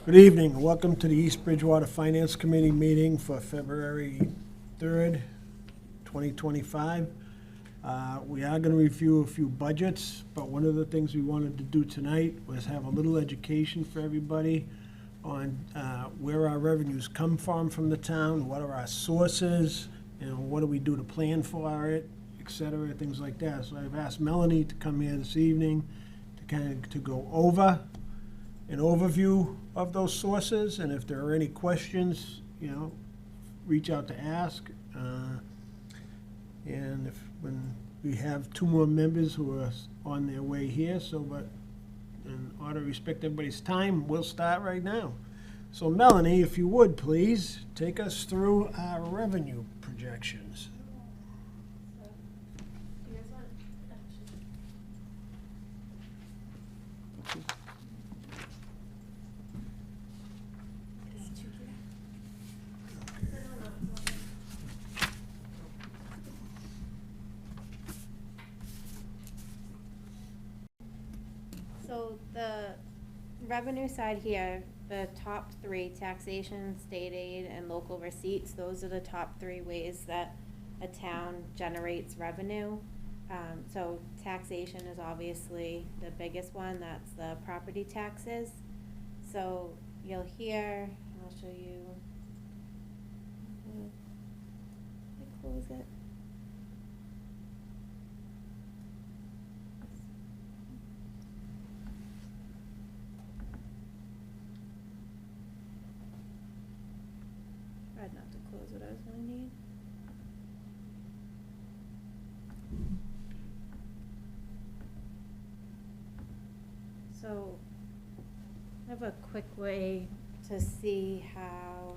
Good evening, and welcome to the East Bridgewater Finance Committee meeting for February 3rd, 2025. We are going to review a few budgets, but one of the things we wanted to do tonight was have a little education for everybody on where our revenues come from the town, what are our sources, and what do we do to plan for it, et cetera, things like that. So I've asked Melanie to come here this evening to go over an overview of those sources, and if there are any questions, reach out to ask. And when we have two more members who are on their way here, but in order to respect everybody's time, we'll start right now. So Melanie, if you would, please, take us through our revenue projections. So the revenue side here, the top three, taxation, state aid, and local receipts, those are the top three ways that a town generates revenue. So taxation is obviously the biggest one, that's the property taxes. So you'll hear, I'll show you, let me close it. Tried not to close what I was gonna need. So I have a quick way to see how.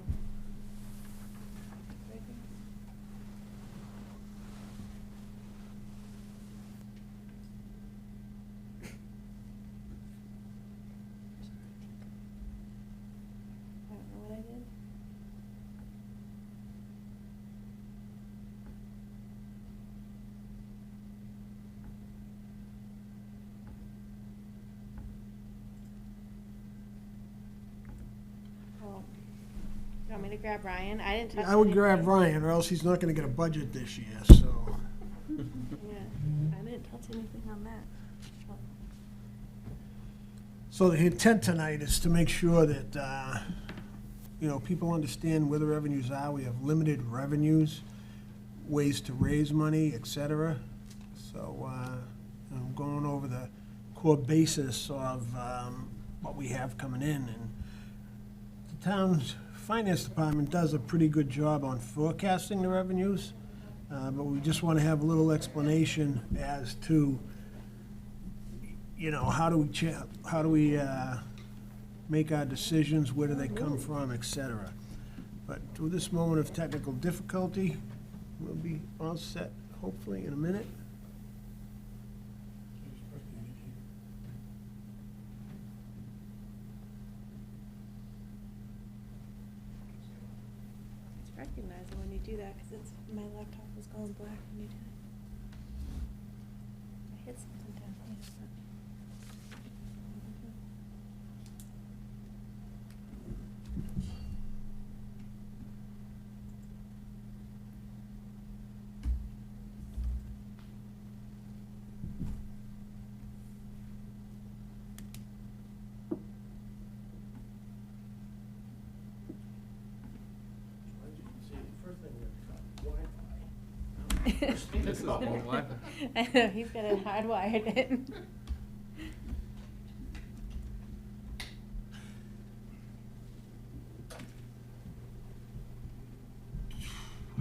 I don't know what I did. You want me to grab Ryan? I didn't touch I would anything. grab Ryan, or else he's not gonna get a budget this year, so. Yeah, I didn't touch anything on that. So the intent tonight is to make sure that, people understand where the revenues are. We have limited revenues, ways to raise money, et cetera. So I'm going over the core basis of what we have coming in. And the town's finance department does a pretty good job on forecasting the revenues, but we just want to have a little explanation as to how do we make our decisions, where do they come from, et cetera. But through this moment of technical difficulty, we'll be all set, hopefully, in a minute. It's recognizing when you do that because my laptop was going black when you did it. I hit something down here. This is all what? I know, he's got it hardwired in.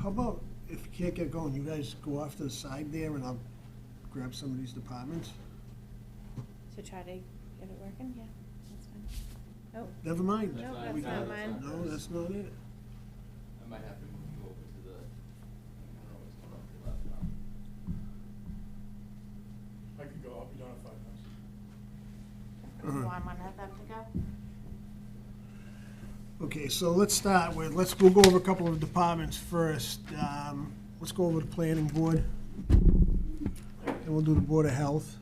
How about, if you can't get going, you guys go off to the side there and I'll grab some of these departments? So try to get it working, yeah, that's fine. Oh, Never mind. no, fine. that's We not got it. mine. No, that's not it. I might have to move you over to the, I don't know what's going on with your laptop. I could go, I'll be done in 5 minutes. You want one of them to go? Okay, so let's start with, we'll go over a couple of departments first. Let's go over the planning board. Then we'll do the Board of Health.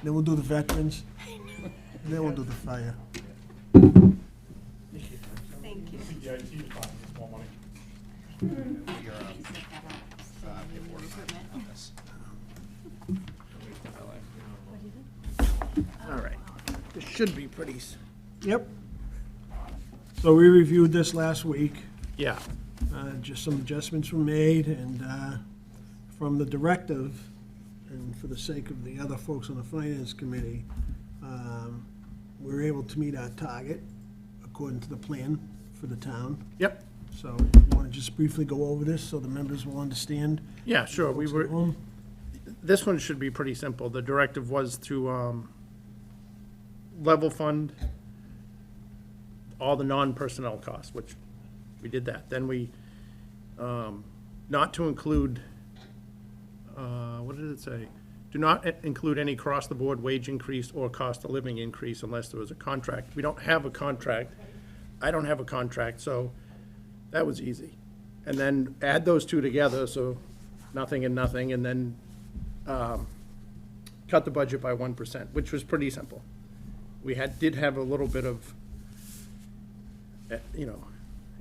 Then we'll do the veterans. Then we'll do the fire. Thank you. I think the IT department gets more money. All right. This should be pretty, Yep. So we reviewed this last week. yeah. Just some adjustments were made, and from the directive, and for the sake of the other folks on the finance committee, we were able to meet our target according to the plan for the town. Yep. So want to just briefly go over this so the members will understand? Yeah, sure. We Folks at were, home? this one should be pretty simple. The directive was to level fund all the non-personnel costs, which we did that. Then we, not to include, what did it say? Do not include any across-the-board wage increase or cost of living increase unless there was a contract. We don't have a contract. I don't have a contract, so that was easy. And then add those two together, so nothing and nothing, and then cut the budget by 1%, which was pretty simple. We did have a little bit of, you know,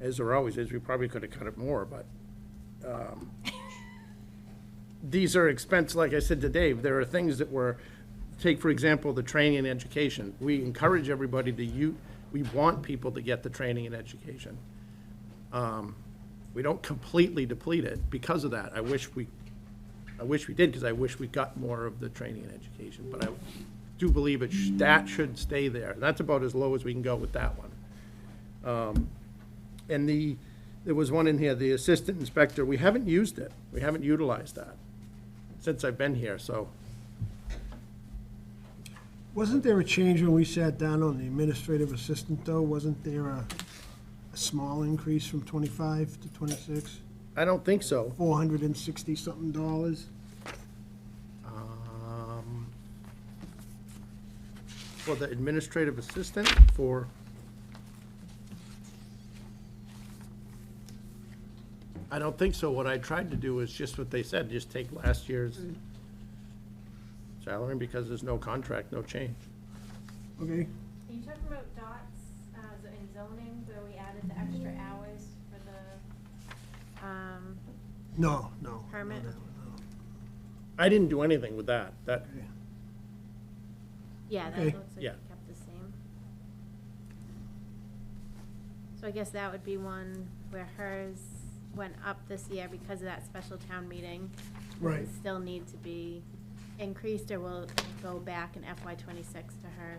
as there always is, we probably could have cut it more, but these are expense, like I said to Dave, there are things that were, take, for example, the training and education. We encourage everybody to we want people to get the training and education. We don't completely deplete it because of that. I wish we did, because I wish we got more of the training and education, but I do believe that should stay there. That's about as low as we can go with that one. And there was one in here, the assistant inspector, we haven't used it. We haven't utilized that since I've been here, so. Wasn't there a change when we sat down on the administrative assistant, though? Wasn't there a small increase from 25 to 26? I don't think so. $460-something dollars? For the administrative assistant, for, I don't think so. What I tried to do is just what they said, just take last year's salary, because there's no contract, no change. Okay. Are you talking about dots in zoning where we added the extra hours for the No, no. Permit? No. I didn't do anything with that. Yeah, that Okay. looks like Yeah. it kept the same. So I guess that would be one where hers went up this year because of that special town meeting. Does Right. it still need to be increased, or will it go back in FY '26 to her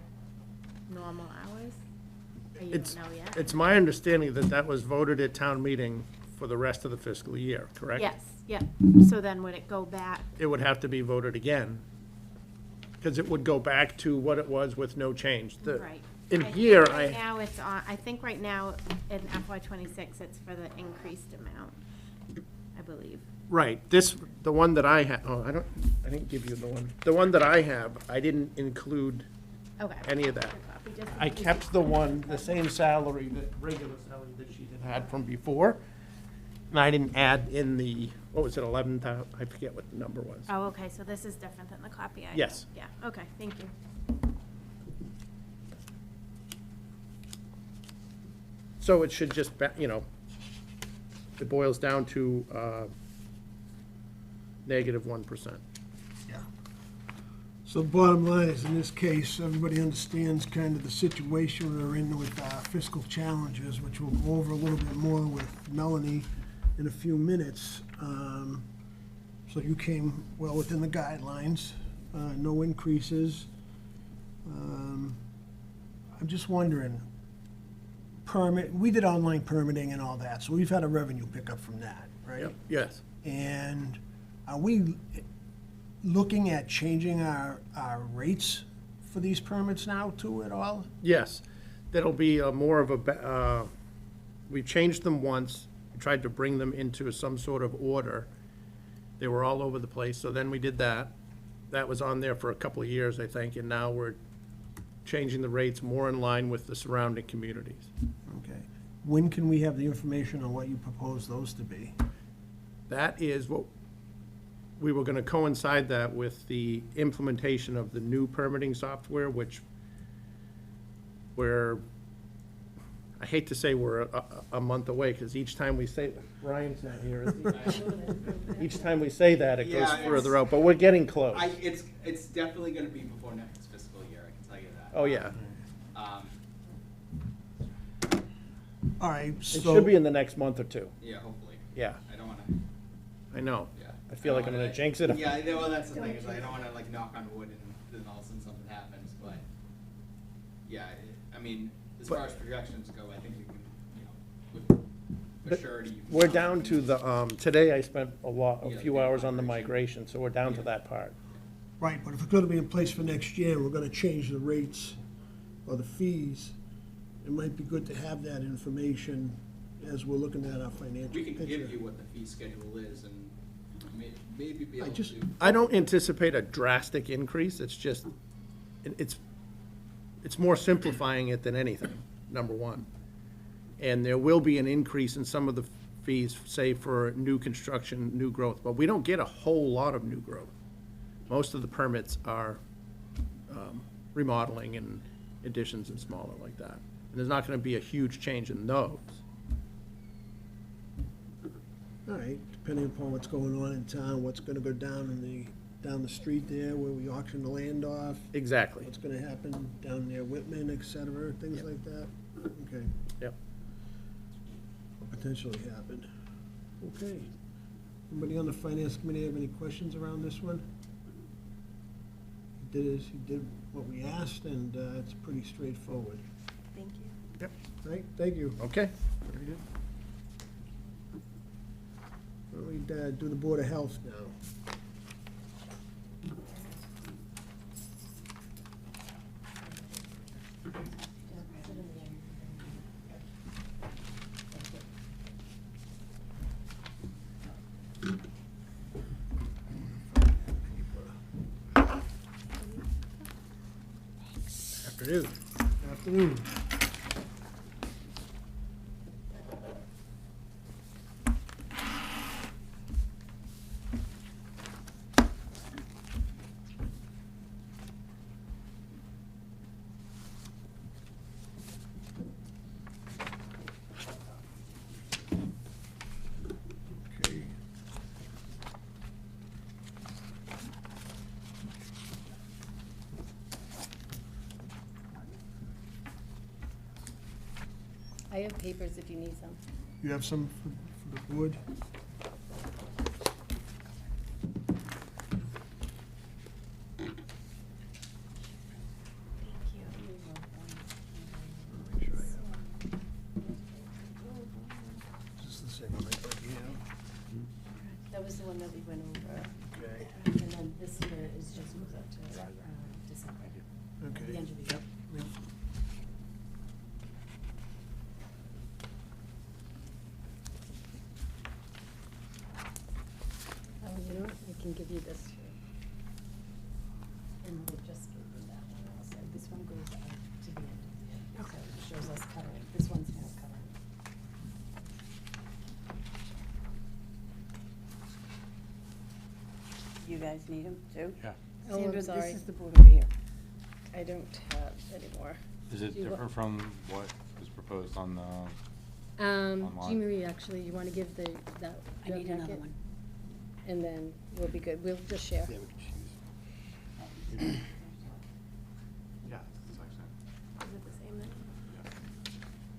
normal hours? Or you don't know yet? It's my understanding that that was voted at town meeting for the rest of the fiscal year, correct? Yes, yeah. So then would it go back? It would have to be voted again, because it would go back to what it was with no change. Right. In I think here, right now it's on, I think right now in FY '26, it's for the increased amount, I believe. Right, the one that I have, I didn't give you the one that I have, I didn't include Okay. any of that. Good copy, just in I case kept the same salary, regular salary that she had from before, and I didn't add in the, what was it, 11,000, I forget what the number was. Oh, okay, so this is different than the copy I have. Yes. Yeah, okay, thank you. So it should just, it boils down to -1%. Yeah. So the bottom line is, in this case, everybody understands kind of the situation we're in with our fiscal challenges, which we'll go over a little bit more with Melanie in a few minutes. So you came well within the guidelines, no increases. I'm just wondering, we did online permitting and all that, so we've had a revenue pickup from that, right? Yep, yes. And are we looking at changing our rates for these permits now too at all? Yes, that'll be more of we've changed them once, we tried to bring them into some sort of order. They were all over the place, so then we did that. That was on there for a couple of years, I think, and now we're changing the rates more in line with the surrounding communities. Okay. When can we have the information on what you propose those to be? That is what, we were gonna coincide that with the implementation of the new permitting software, which we're, I hate to say we're a month away, because each time we say, Ryan's not here, is he? Each time we say that, it goes Yeah, further out, but we're getting close. It's definitely gonna be before next fiscal year, I can tell you that. Oh, yeah. All right, It so. should be in the next month or two. Yeah, hopefully. Yeah, I don't wanna, I know. yeah. I feel like I'm gonna jinx it. Yeah, well, that's the thing, is I don't wanna like knock on wood and then all of a sudden something happens, but, yeah, I mean, as But- far as projections go, I think you can, with But surety. you can We're probably down to use- the, today I spent a Yeah, few the hours on the migration. migration, so we're down to Yeah. that part. Right, but if it's gonna be in place for next year, and we're gonna change the rates or the fees, it might be good to have that information as we're looking at our financial We can picture. give you what the fee schedule is and maybe be I able just- to. I don't anticipate a drastic increase, it's just, it's more simplifying it than anything, number one. And there will be an increase in some of the fees, say for new construction, new growth, but we don't get a whole lot of new growth. Most of the permits are remodeling and additions and smaller like that. And there's not gonna be a huge change in those. All right, depending upon what's going on in town, what's gonna go down down the street there where we auction the land off, Exactly. what's gonna happen down near Whitman, et cetera, things Yep. like that. Okay, Yep. potentially happen. Okay. Anybody on the finance committee have any questions around this one? He did what we asked, and it's pretty straightforward. Thank you. Yep. Right, thank you. Okay. Why don't we do the Board of Health now? Afternoon. Afternoon. Okay. I have papers if you need some. You have some for the board? Make sure I have it. Just the same one right here. That was the one that we went over. Okay. And then this here is just goes up to December. Okay. The end of the year. Yep. Oh, you know what? I can give you this too. And we'll just give you that one also. This one goes up to the end of the year. So it shows us covering. This one's now covering. You guys need them too? Yeah. Sandra's already. This is the board over here. I don't have anymore. Is it Do you wa- different from what was proposed on the, Jean Online. Marie, actually, you wanna give that? I need another packet? one. And then we'll be good. We'll just share. yeah, it's the exact same. Is it the same then?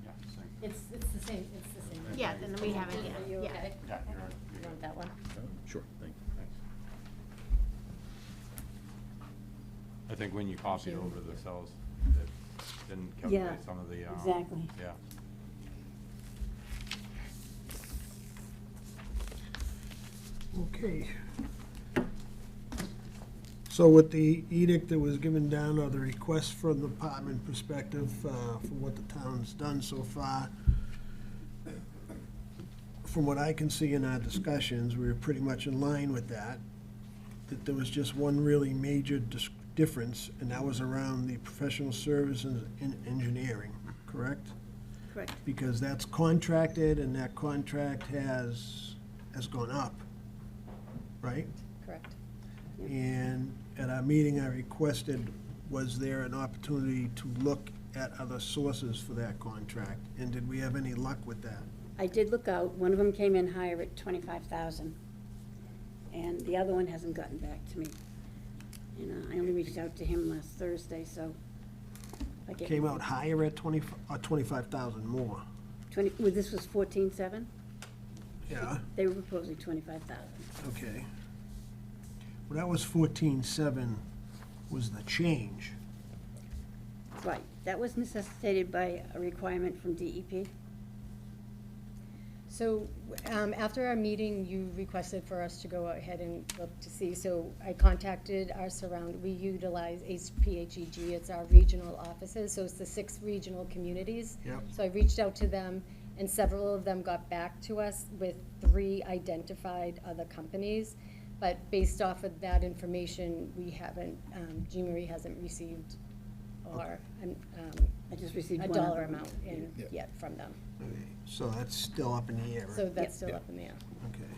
Yeah, same. It's the same, it's the same. Yeah, then we have it, Are you yeah. okay? Yeah, you're right. You want that one? Sure, thank you. I think when you copied over the cells, it didn't Yeah, calculate some of the, exactly. yeah. Okay. So with the edict that was given down, or the request from the department perspective, from what the town's done so far, from what I can see in our discussions, we were pretty much in line with that. That there was just one really major difference, and that was around the professional services and engineering, correct? Correct. Because that's contracted, and that contract has gone up, right? Correct. And at our meeting, I requested, was there an opportunity to look at other sources for that contract, and did we have any luck with that? I did look out, one of them came in higher at 25,000, and the other one hasn't gotten back to me. And I only reached out to him last Thursday, so. if I get- Came out higher at 20, or 25,000 more? 20, well, this was 14,700? Yeah, They were proposing 25,000. okay. Well, that was 14.7 was the change. Right, that was necessitated by a requirement from DEP. So, after our meeting, you requested for us to go ahead and look to see, so I contacted our we utilize HPHEG, it's our regional offices, so it's the 6 regional communities. Yep. So I reached out to them, and several of them got back to us with 3 identified other companies. But based off of that information, we haven't, Jean Marie hasn't received, or, I just received a one of dollar them. amount yet from them. Okay, so that's still up in the air. So that's still up in the air. Okay.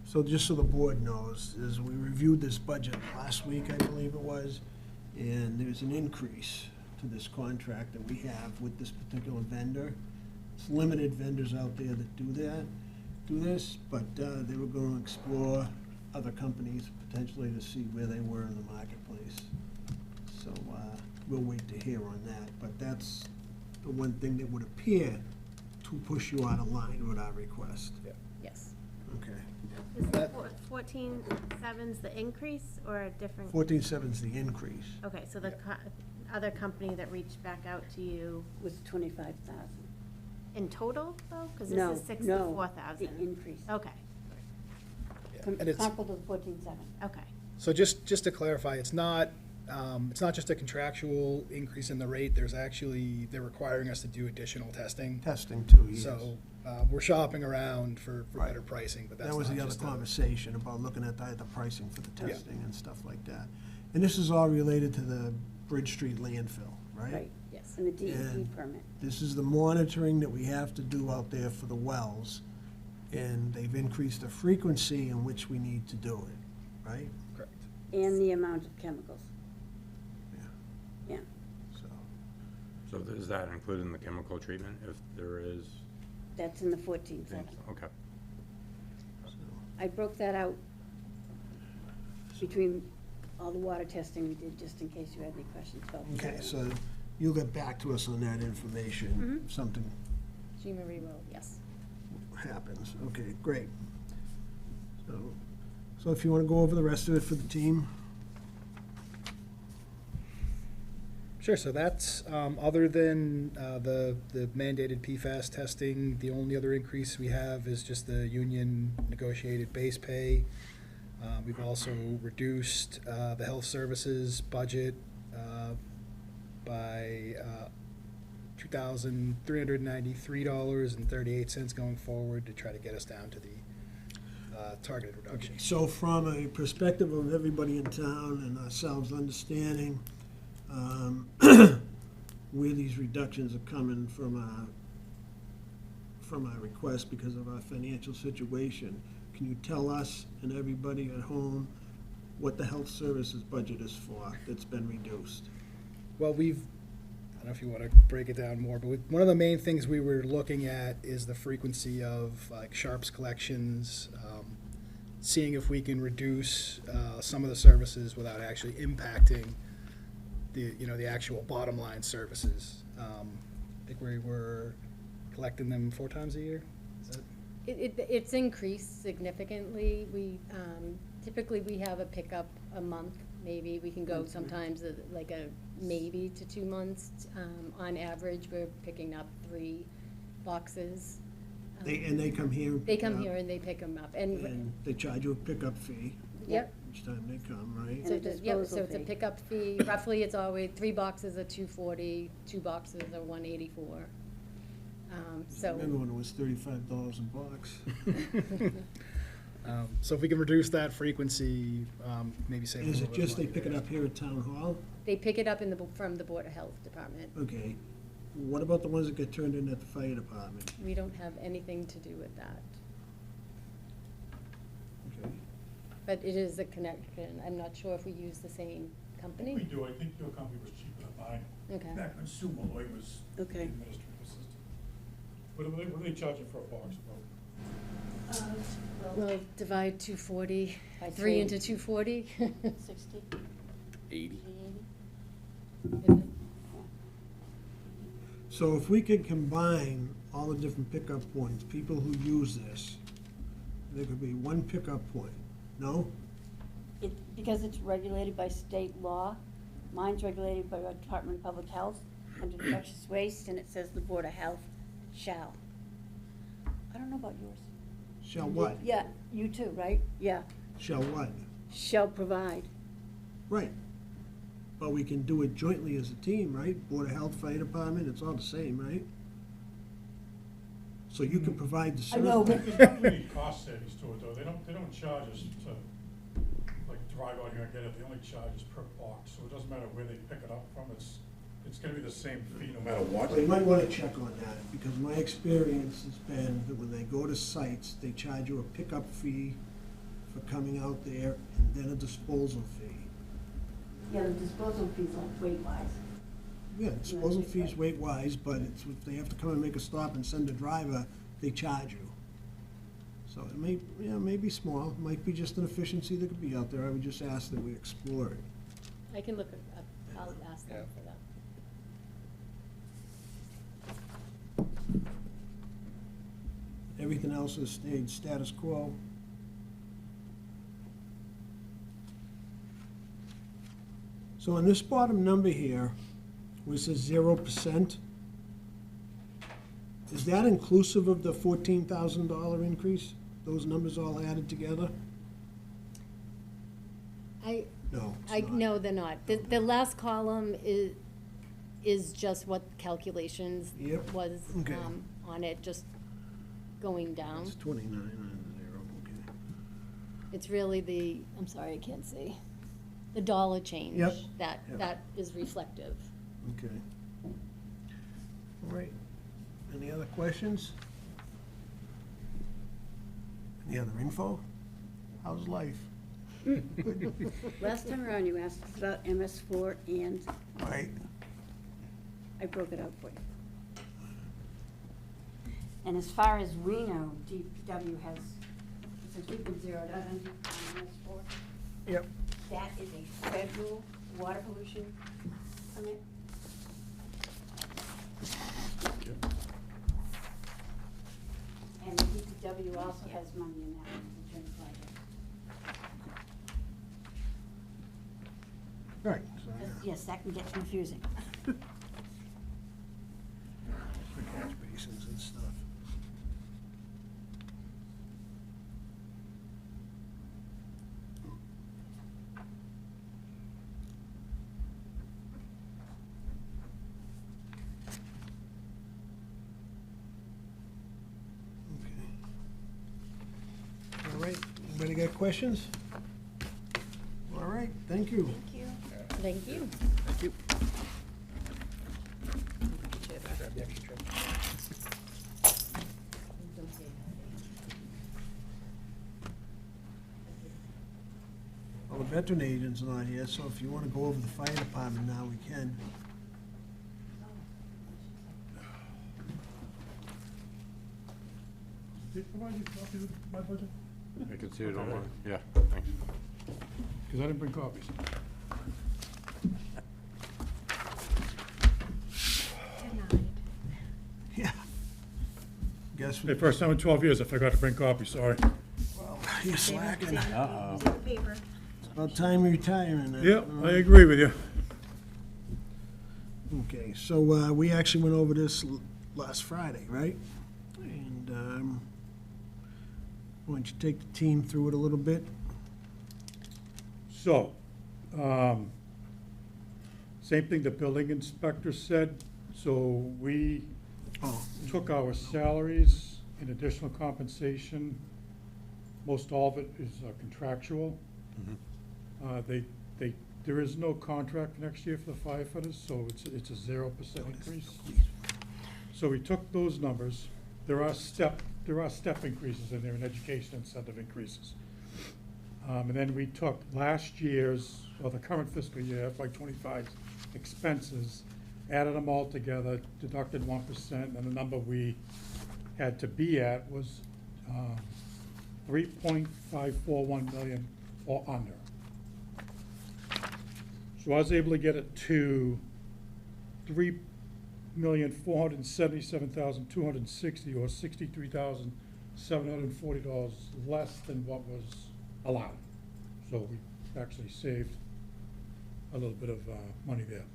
So just so the board knows, is we reviewed this budget last week, I believe it was, and there's an increase to this contract that we have with this particular vendor. It's limited vendors out there that do this, but they were going to explore other companies potentially to see where they were in the marketplace. So we'll wait to hear on that, but that's the one thing that would appear to push you out of line with our request. Yes. Okay. Is the 14.7's the increase or a different? 14.7's the increase. Okay, so the other company that reached back out to you Was 25,000. in total, though? Because this No, is 6 to no, 4,000. the increase. Okay, And it's, Comparable to the 14,700. okay. so just to clarify, it's not just a contractual increase in the rate, there's actually, they're requiring us to do additional testing. Testing too, yes. So, we're shopping around for Right. better pricing, but that's That was not the other just a- conversation about looking at the pricing for the Yeah. testing and stuff like that. And this is all related to the Bridge Street landfill, right? Right, Yes. and the DEP And- permit. This is the monitoring that we have to do out there for the wells, and they've increased the frequency in which we need to do it, right? Correct. And the amount of chemicals. Yeah. Yeah. So, So does that include in the chemical treatment if there is? That's in the 14,700. Okay. so, I broke that out between all the water testing we did, just in case you had any questions about that. okay, so you'll get back to us on that information, if something Jean Marie will, yes. happens. Okay, great. So if you want to go over the rest of it for the team? Sure, so that's, other than the mandated PFAS testing, the only other increase we have is just the union negotiated base pay. We've also reduced the health services budget by $2,393.38 going forward to try to get us down to the targeted reduction. So from a perspective of everybody in town and ourselves understanding where these reductions are coming from our request because of our financial situation, can you tell us and everybody at home what the health services budget is for that's been reduced? Well, I don't know if you want to break it down more, but one of the main things we were looking at is the frequency of like sharps collections, seeing if we can reduce some of the services without actually impacting the actual bottom line services. I think we were collecting them 4 times a year. Is that? It's increased significantly. We, typically, we have a pickup a month, maybe. We can go sometimes like a maybe to 2 months. On average, we're picking up 3 boxes. They come here? and They pick come it up, here and they pick them up. And they charge you a pickup fee Yep. each time they come, right? So And a it's, yep, disposal so it's a fee. pickup fee. Roughly, it's always 3 boxes are $240, 2 boxes are $184. So. Remember when it was $35 a box? So if we can reduce that frequency, maybe save a Is little it bit of just they money pick it there. up here at Town Hall? They pick it up from the Board of Health Department. Okay. What about the ones that get turned in at the fire department? We don't have anything to do with that. Okay. But it is a connection. I'm not sure if we use the same company. We do, I think your company was cheap enough. fine. Okay. Back when Sue Malloy was the Okay. administrative assistant. What are they charging for a box about? Well, divide 240, By 3 three. into 240. 60? 80. So if we could combine all the different pickup points, people who use this, there could be one pickup point, no? Because it's regulated by state law, mine's regulated by the Department of Public Health under infectious waste, and it says the Board of Health shall. I don't know about yours. Shall what? Yeah, you too, right? Yeah, Shall what? shall provide. Right. But we can do it jointly as a team, right? Board of Health, Fire Department, it's all the same, right? So you can provide the I know, service. but- There's definitely cost savings to it, though. They don't charge us to, like, drive out here and get it. They only charge us per box, so it doesn't matter where they pick it up from. It's gonna be the same fee no matter what. Well, you might wanna check on that, because my experience has been that when they go to sites, they charge you a pickup fee for coming out there, and then a disposal fee. Yeah, the disposal fees are weight-wise. Yeah, disposal fees weight-wise, but it's, if they have to come and make a stop and send a driver, they charge you. So it may, yeah, it may be small, it might be just an efficiency that could be out there, I would just ask that we explore it. I can look, I'll ask them for that. Everything else has stayed status quo. So in this bottom number here, where it says 0%, is that inclusive of the $14,000 increase? Those numbers all added together? No, it's not. No, they're not. The last column is just what calculations Yep, was okay. on it, just going down. It's 29 and 0, okay. It's really I'm sorry, I can't see, the dollar change. Yep, That yep. that is reflective. Okay. All right. Any other questions? Any other info? How's life? Last time around, you asked us about MS4, and Right. I broke it out for you. And as far as we know, DPW has, since we've been zeroed out on MS4, Yep. that is a federal water pollution permit. And DPW also has money in that return project. Right. So, yeah. Yes, that can get confusing. For catch basins and stuff. Okay. All right, anybody got questions? All right, thank you. Thank you. Thank you. Thank you. Grab the extra trip. Well, the veteran agent's not here, so if you want to go over the fire department now, we can. Did they provide you copies of my budget? I can see it Okay. online. Yeah, thanks. Because I didn't bring copies. Yeah. Guess, Hey, first time in 12 years I forgot to bring copies, sorry. well, you're slacking. Uh-oh. Paper. About time we retire in that. Yep, I agree with you. Okay, so we actually went over this last Friday, right? And why don't you take the team through it a little bit? So, same thing the building inspector said. So we Oh, took our salaries and additional compensation. Most all of it is contractual. There is no contract next year for the firefighters, so it's a 0% increase. So we took those numbers. There are step increases in there in education incentive increases. And then we took last year's, or the current fiscal year, FY '25's expenses, added them all together, deducted 1%, and the number we had to be at was 3.541 million or under. So I was able to get it to 3,477,260, or $63,740 less than what was allowed. So we actually saved a little bit of money there.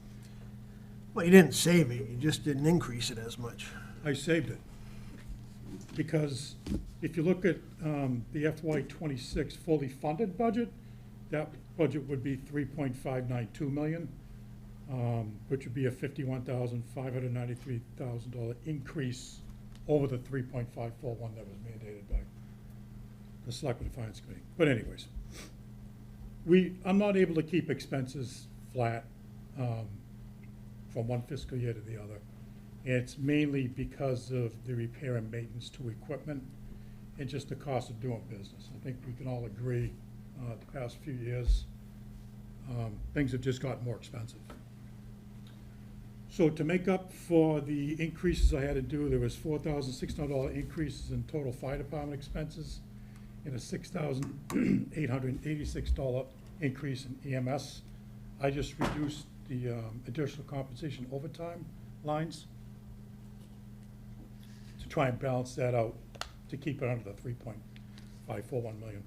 Well, you didn't save it, you just didn't increase it as much. I saved it. Because if you look at the FY '26 fully funded budget, that budget would be $3.592 million, which would be a $51,593,000 increase over the $3.541 that was mandated by the Selectmen Finance Committee. But anyways, I'm not able to keep expenses flat from one fiscal year to the other. And it's mainly because of the repair and maintenance to equipment and just the cost of doing business. I think we can all agree, the past few years, things have just gotten more expensive. So to make up for the increases I had to do, there was $4,600 increases in total fire department expenses and a $6,886 increase in EMS. I just reduced the additional compensation overtime lines to try and balance that out to keep it under the 3.541 million.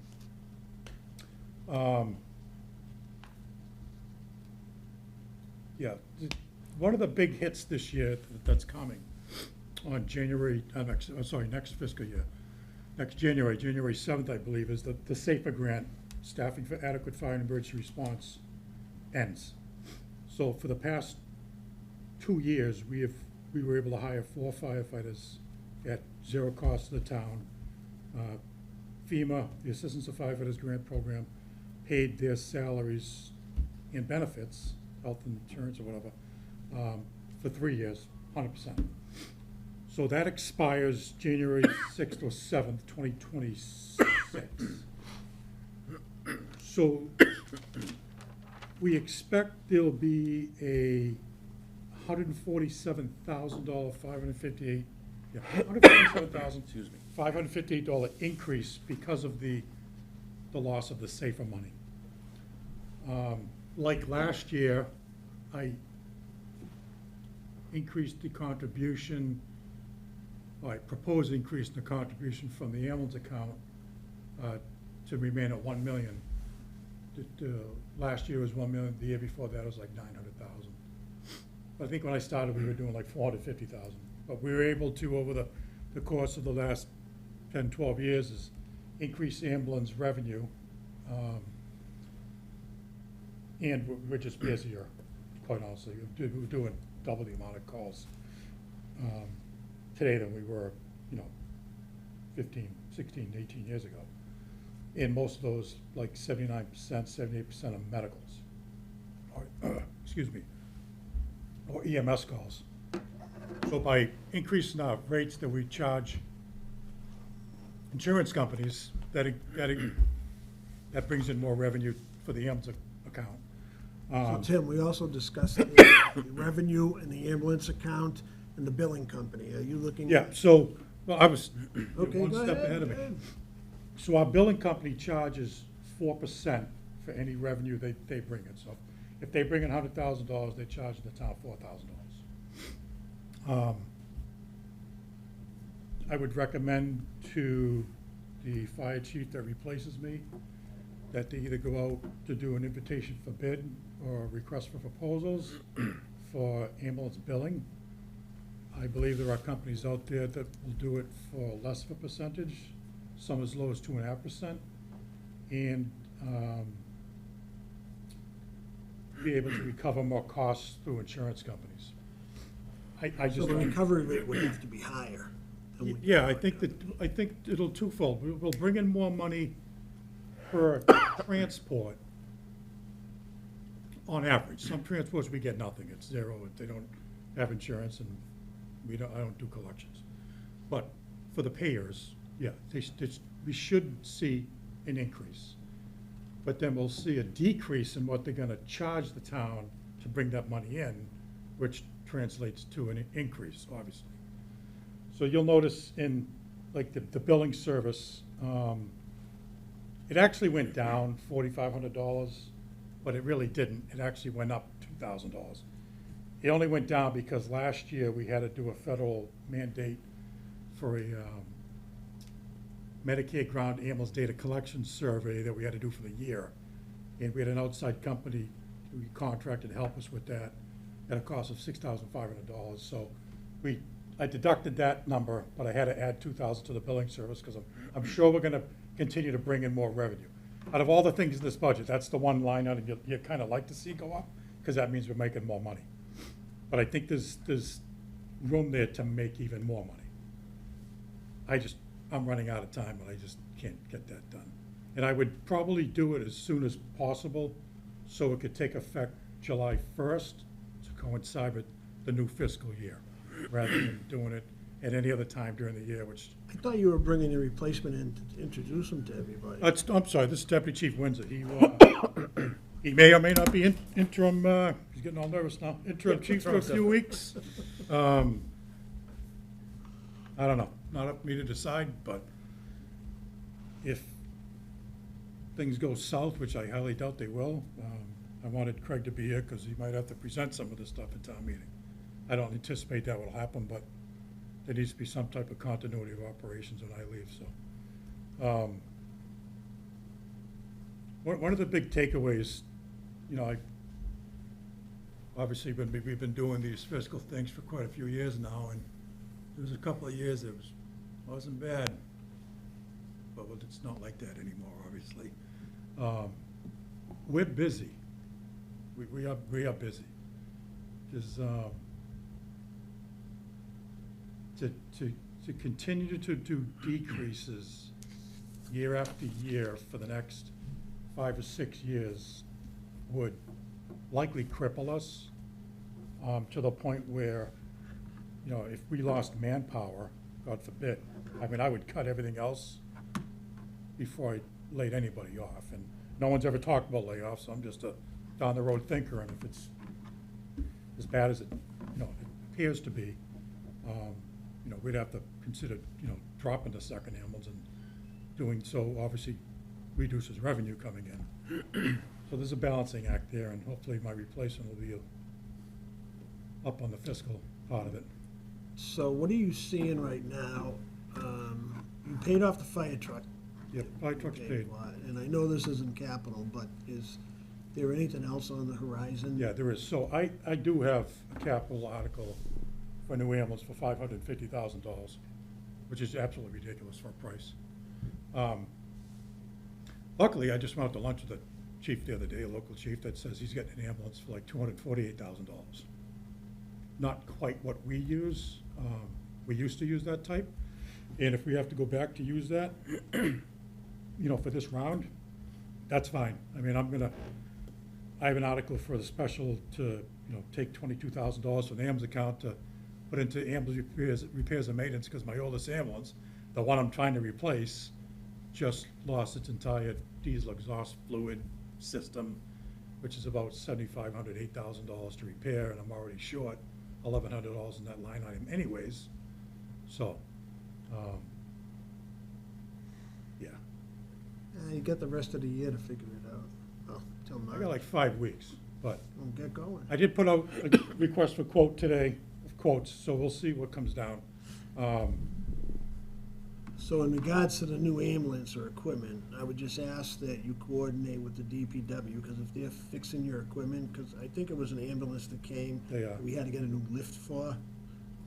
Yeah, one of the big hits this year that's coming on next fiscal year, next January 7th, I believe, is the SAFER grant, Staffing for Adequate Fire and Emergency Response, ends. So for the past 2 years, we were able to hire 4 firefighters at zero cost to the town. FEMA, the Assistance of Firefighters Grant Program, paid their salaries and benefits, health insurance or whatever, for 3 years, 100%. So that expires January 6th or 7th, 2026. So we expect there'll be a $147,000, $558 increase because of the loss of the SAFER money. Like last year, I increased the contribution, I proposed increase in the contribution from the ambulance account to remain at $1 million. Last year was $1 million, the year before that was like $900,000. I think when I started, we were doing like $450,000. But we were able to, over the course of the last 10, 12 years, is increase ambulance revenue. And we're just busier, quite honestly. We're doing double the amount of calls today than we were, 15, 16, 18 years ago. And most of those, like 79%, 78% are medicals, or, excuse me, or EMS calls. So by increasing our rates that we charge insurance companies, that brings in more revenue for the ambulance account. So Tim, we also discussed the revenue and the ambulance account and the billing company. Are you looking? Yeah, so, well, I was Okay, one go step ahead, ahead of go me. ahead. So our billing company charges 4% for any revenue they bring in. So if they bring in $100,000, they charge the town $4,000. I would recommend to the fire chief that replaces me that they either go out to do an invitation for bid or request for proposals for ambulance billing. I believe there are companies out there that will do it for less of a percentage, some as low as 2.5%, and be able to recover more costs through insurance companies. I So just the don't. recovery rate would have to be higher. than we Yeah, do right I think it'll twofold. We'll bring in more money per transport on average. Some transports, we get nothing. It's zero. They don't have insurance, and I don't do collections. But for the payers, yeah, we should see an increase. But then we'll see a decrease in what they're gonna charge the town to bring that money in, which translates to an increase, obviously. So you'll notice in, like, the billing service, it actually went down $4,500, but it really didn't. It actually went up $2,000. It only went down because last year we had to do a federal mandate for a Medicaid ground ambulance data collection survey that we had to do for the year. And we had an outside company who we contracted to help us with that at a cost of $6,500. So I deducted that number, but I had to add $2,000 to the billing service because I'm sure we're gonna continue to bring in more revenue. Out of all the things in this budget, that's the one line item you kind of like to see go up, because that means we're making more money. But I think there's room there to make even more money. I'm running out of time, but I just can't get that done. And I would probably do it as soon as possible, so it could take effect July 1st to coincide with the new fiscal year, rather than doing it at any other time during the year, which, I thought you were bringing the replacement in to introduce him to everybody. I'm sorry, this is Deputy Chief Windsor. He may or may not be interim, he's getting all nervous now, interim chief for a few weeks. I don't know, not up to me to decide, but if things go south, which I highly doubt they will, I wanted Craig to be here because he might have to present some of this stuff at town meeting. I don't anticipate that will happen, but there needs to be some type of continuity of operations when I leave, so. One of the big takeaways, obviously we've been doing these fiscal things for quite a few years now, and there was a couple of years that wasn't bad, but it's not like that anymore, obviously. We're busy. We are busy. There's, to continue to do decreases year after year for the next 5 or 6 years would likely cripple us, to the point where, if we lost manpower, God forbid, I would cut everything else before I laid anybody off. And no one's ever talked about layoffs, so I'm just a down-the-road thinker, and if it's as bad as it appears to be, we'd have to consider, dropping the second ambulance, and doing so obviously reduces revenue coming in. So there's a balancing act there, and hopefully my replacement will be up on the fiscal part of it. So what are you seeing right now? You paid off the fire truck. Yep, fire truck's paid. And I know this isn't capital, but is there anything else on the horizon? Yeah, there is. So I do have a capital article for a new ambulance for $550,000, which is absolutely ridiculous for a price. Luckily, I just went out to lunch with the chief the other day, a local chief, that says he's getting an ambulance for like $248,000. Not quite what we use. We used to use that type. And if we have to go back to use that, for this round, that's fine. I have an article for the special to, take $22,000 from the ambulance account to put into ambulance repairs and maintenance, because my oldest ambulance, the one I'm trying to replace, just lost its entire diesel exhaust fluid system, which is about $7,500, $8,000 to repair, and I'm already short $1,100 in that line item anyways. So, yeah. You got the rest of the year to figure it out. Well, till March. I got like 5 weeks, but Well, get going. I did put out a request for quote today, of quotes, so we'll see what comes down. So in regards to the new ambulance or equipment, I would just ask that you coordinate with the DPW, because if they're fixing your equipment, because I think it was an ambulance that came. They are. We had to get a new lift for.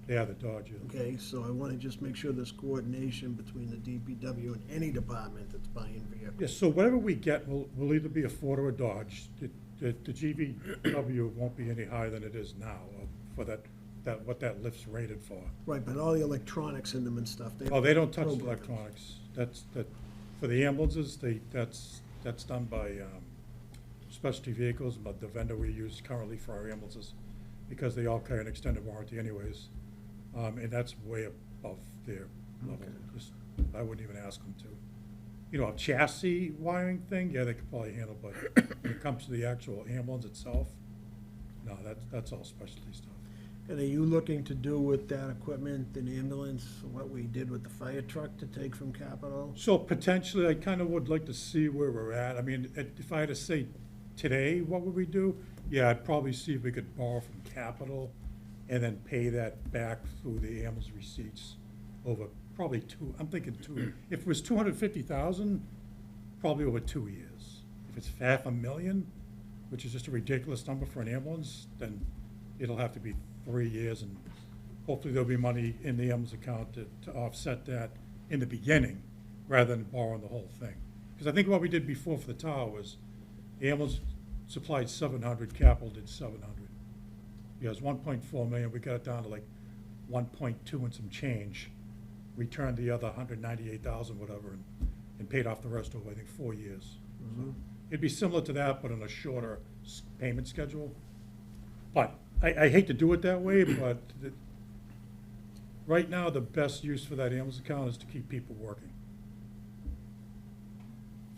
Yeah, the Dodge. Okay, so I want to just make sure there's coordination between the DPW and any department that's buying vehicles. Yeah, so whatever we get will either be a Ford or a Dodge. The GVW won't be any higher than it is now for what that lift's rated for. Right, but all the electronics in them and stuff. Oh, they don't touch the programmed. electronics. For the ambulances, that's done by specialty vehicles, but the vendor we use currently for our ambulances, because they all carry an extended warranty anyways. And that's way above their level. I wouldn't even ask them to. A chassis wiring thing, yeah, they could probably handle, but when it comes to the actual ambulance itself, No, that's all specialty stuff. And are you looking to do with that equipment, an ambulance, what we did with the fire truck to take from capital? So potentially, I kind of would like to see where we're at. I mean, if I had to say today, what would we do? Yeah, I'd probably see if we could borrow from capital and then pay that back through the ambulance receipts over probably I'm thinking if it was 250,000, probably over 2 years. If it's $500,000, which is just a ridiculous number for an ambulance, then it'll have to be 3 years, and hopefully there'll be money in the ambulance account to offset that in the beginning, rather than borrowing the whole thing. Because I think what we did before for the tower was, the ambulance supplied 700, capital did 700. Yeah, it was 1.4 million, we got it down to like 1.2 and some change. Returned the other 198,000, whatever, and paid off the rest over, I think, 4 years. So it'd be similar to that, but on a shorter payment schedule. But I hate to do it that way, but right now, the best use for that ambulance account is to keep people working.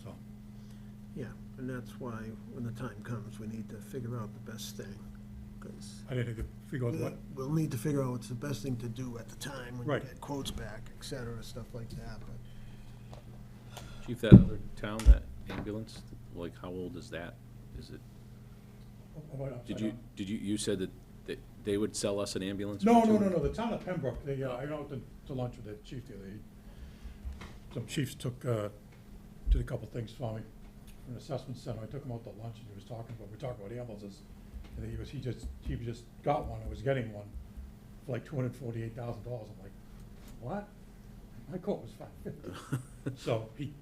So, Yeah, and that's why, when the time comes, we need to figure out the best thing, because I didn't need to figure out what, we'll need to figure out what's the best thing to do at the time, when you Right. get quotes back, et cetera, stuff like that, but. Chief, that other town, that ambulance, like, how old is that? Is it, did you said that they would sell us an ambulance? No, for no, two- no, no, the town of Pembroke, they, I went to lunch with the chief the other day. Some chiefs did a couple things for me, from an assessment center, I took him out to lunch, and we were talking about ambulances, and he just got one, and was getting one for like $248,000, I'm like, what? My quote was $550. So he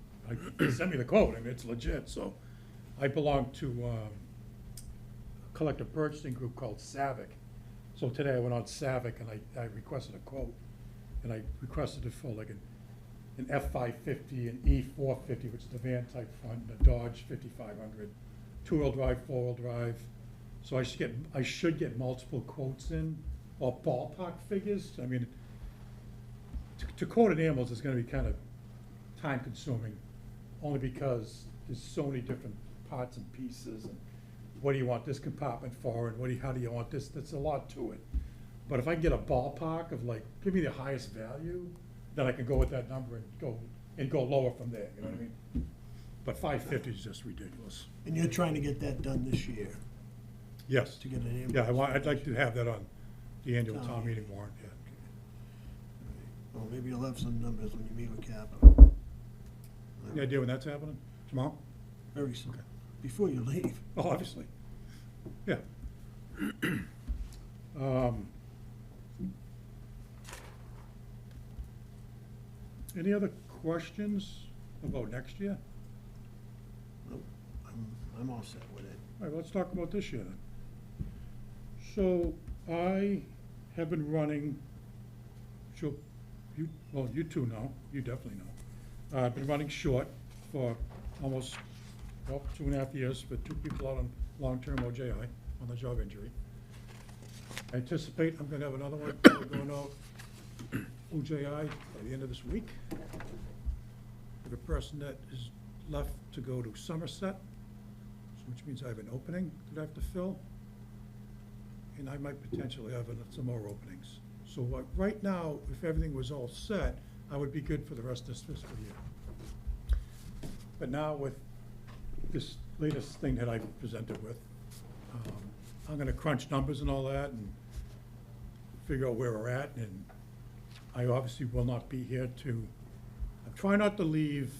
sent me the quote, I mean, it's legit, so I belong to, a collective purchasing group called SAVIC. So today I went on SAVIC and I requested a quote, and I requested it for like an F-550, an E-450, which is the van type front, and a Dodge 5500, two-wheel drive, four-wheel drive. So I should get multiple quotes in, or ballpark figures. I mean, to quote an ambulance is gonna be kind of time-consuming, only because there's so many different parts and pieces, and what do you want this compartment for, and how do you want this, that's a lot to it. But if I can get a ballpark of like, give me the highest value, then I can go with that number and go lower from there, you know what I mean? But 550 is just ridiculous. And you're trying to get that done this year, Yes. to get an ambulance? Yeah, I'd like to have that on the annual town meeting warrant, yeah. Well, maybe you'll have some numbers when you meet with capital. Any idea when that's happening? Tomorrow? Very soon, before you leave. Oh, obviously. Yeah. Any other questions about next year? Nope, I'm all set with it. All right, let's talk about this year then. So I have been running, you two know, you definitely know. I've been running short for almost, 2.5 years for 2 people out on long-term OJI, on the job injury. I anticipate I'm gonna have another one going out OJI by the end of this week. I have a person that is left to go to Somerset, which means I have an opening that I have to fill. And I might potentially have some more openings. So right now, if everything was all set, I would be good for the rest of this fiscal year. But now with this latest thing that I presented with, I'm gonna crunch numbers and all that and figure out where we're at, and I obviously will not be here to, I try not to leave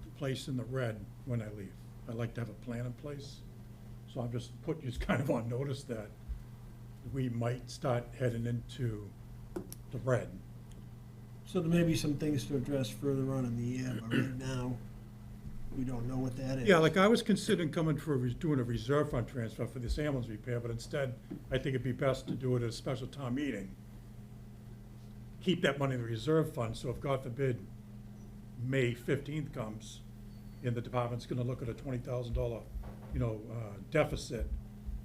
the place in the red when I leave. I like to have a plan in place, so I'm just putting you kind of on notice that we might start heading into the red. So there may be some things to address further on in the year, but right now, we don't know what that is. Yeah, like I was considering coming for, doing a reserve fund transfer for this ambulance repair, but instead, I think it'd be best to do it at a special town meeting. Keep that money in the reserve fund, so if God forbid, May 15th comes, and the department's gonna look at a $20,000, deficit,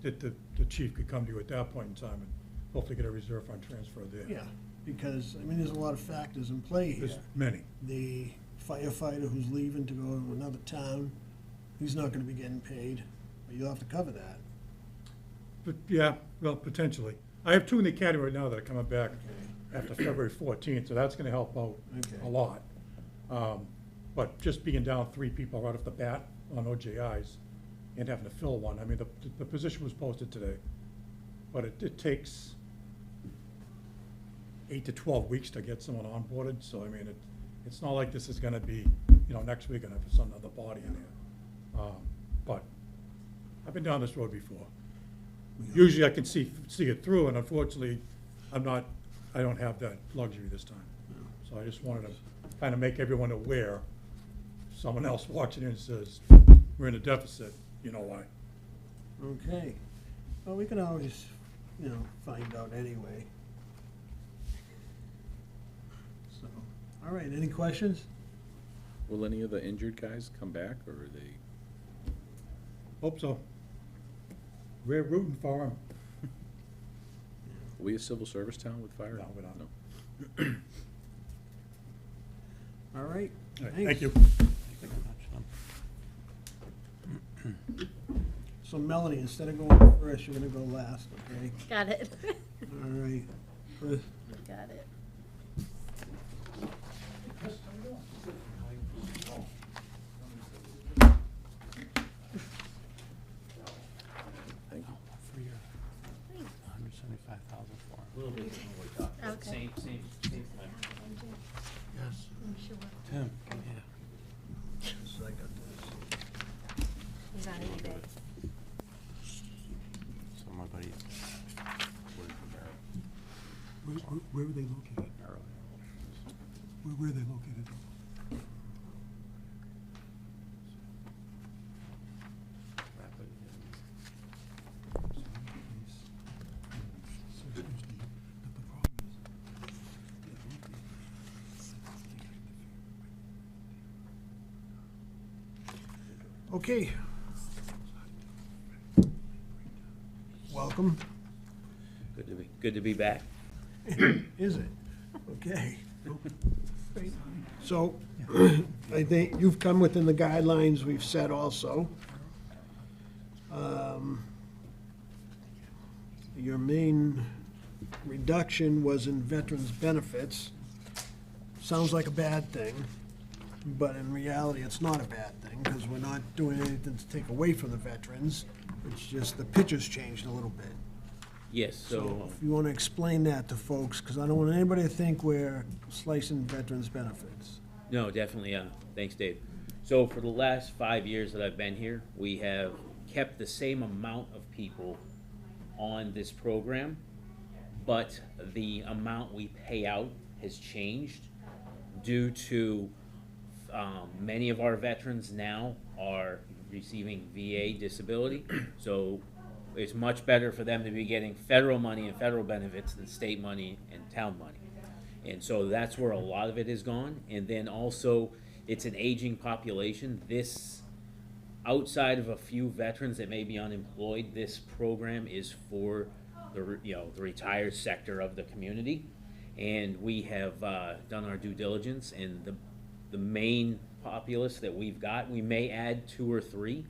that the chief could come to you at that point in time and hopefully get a reserve fund transfer there. Yeah, because, I mean, there's a lot of factors in play here. There's many. The firefighter who's leaving to go to another town, he's not gonna be getting paid, but you'll have to cover that. But, yeah, well, potentially. I have 2 in the academy right now that are coming back after February 14th, so that's gonna help out Okay. a lot. But just being down 3 people right off the bat on OJIs and having to fill one, I mean, the position was posted today, but it takes 8 to 12 weeks to get someone onboarded, so I mean, it's not like this is gonna be, next week and have some other body in there. But I've been down this road before. Usually I can see it through, and unfortunately, I don't have that luxury this time. So I just wanted to kind of make everyone aware. If someone else walks in and says, we're in a deficit, you know why. Okay. Well, we can always, find out anyway. So, all right, any questions? Will any of the injured guys come back, or are they? Hope so. We're rooting for them. Are we a civil service town with fire? No, we're not. No. All right. All right, Thanks. thank you. So Melanie, instead of going first, you're gonna go last, okay? Got it. All right. First, Got it. Thank you. For your 175,000 for A little bit more we talked. Okay. Same time. Yes. Tim, yeah. so I got this. He's on eBay. So my buddy worked for Barrett. Where are they located? Barrett. Where are they located? Rapid. Okay. Welcome. Good to be back. Is it? Okay. So, I think you've come within the guidelines we've set also. Your main reduction was in veterans' benefits. Sounds like a bad thing, but in reality, it's not a bad thing, because we're not doing anything to take away from the veterans. It's just the picture's changed a little bit. Yes, So so, if you want to explain that to folks, because I don't want anybody to think we're slicing veterans' benefits. no, definitely, thanks, Dave. So for the last 5 years that I've been here, we have kept the same amount of people on this program, but the amount we pay out has changed due to many of our veterans now are receiving VA disability. So it's much better for them to be getting federal money and federal benefits than state money and town money. And so that's where a lot of it is gone. And then also, it's an aging population. This, outside of a few veterans that may be unemployed, this program is for the retired sector of the community. And we have done our due diligence, and the main populace that we've got, we may add 2 or 3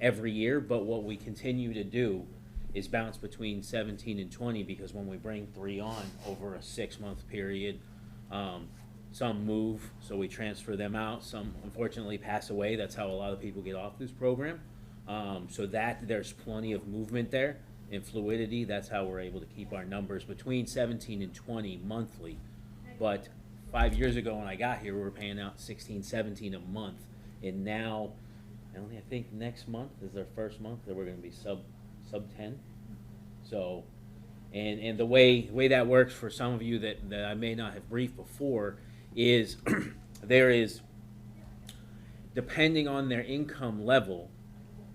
every year, but what we continue to do is bounce between 17 and 20, because when we bring 3 on over a 6-month period, some move, so we transfer them out. Some unfortunately pass away. That's how a lot of people get off this program. So that there's plenty of movement there and fluidity. That's how we're able to keep our numbers between 17 and 20 monthly. But 5 years ago when I got here, we were paying out 16, 17 a month, and now, I think next month is our first month that we're going to be sub 10. So, and the way that works for some of you that I may not have briefed before is there is, depending on their income level,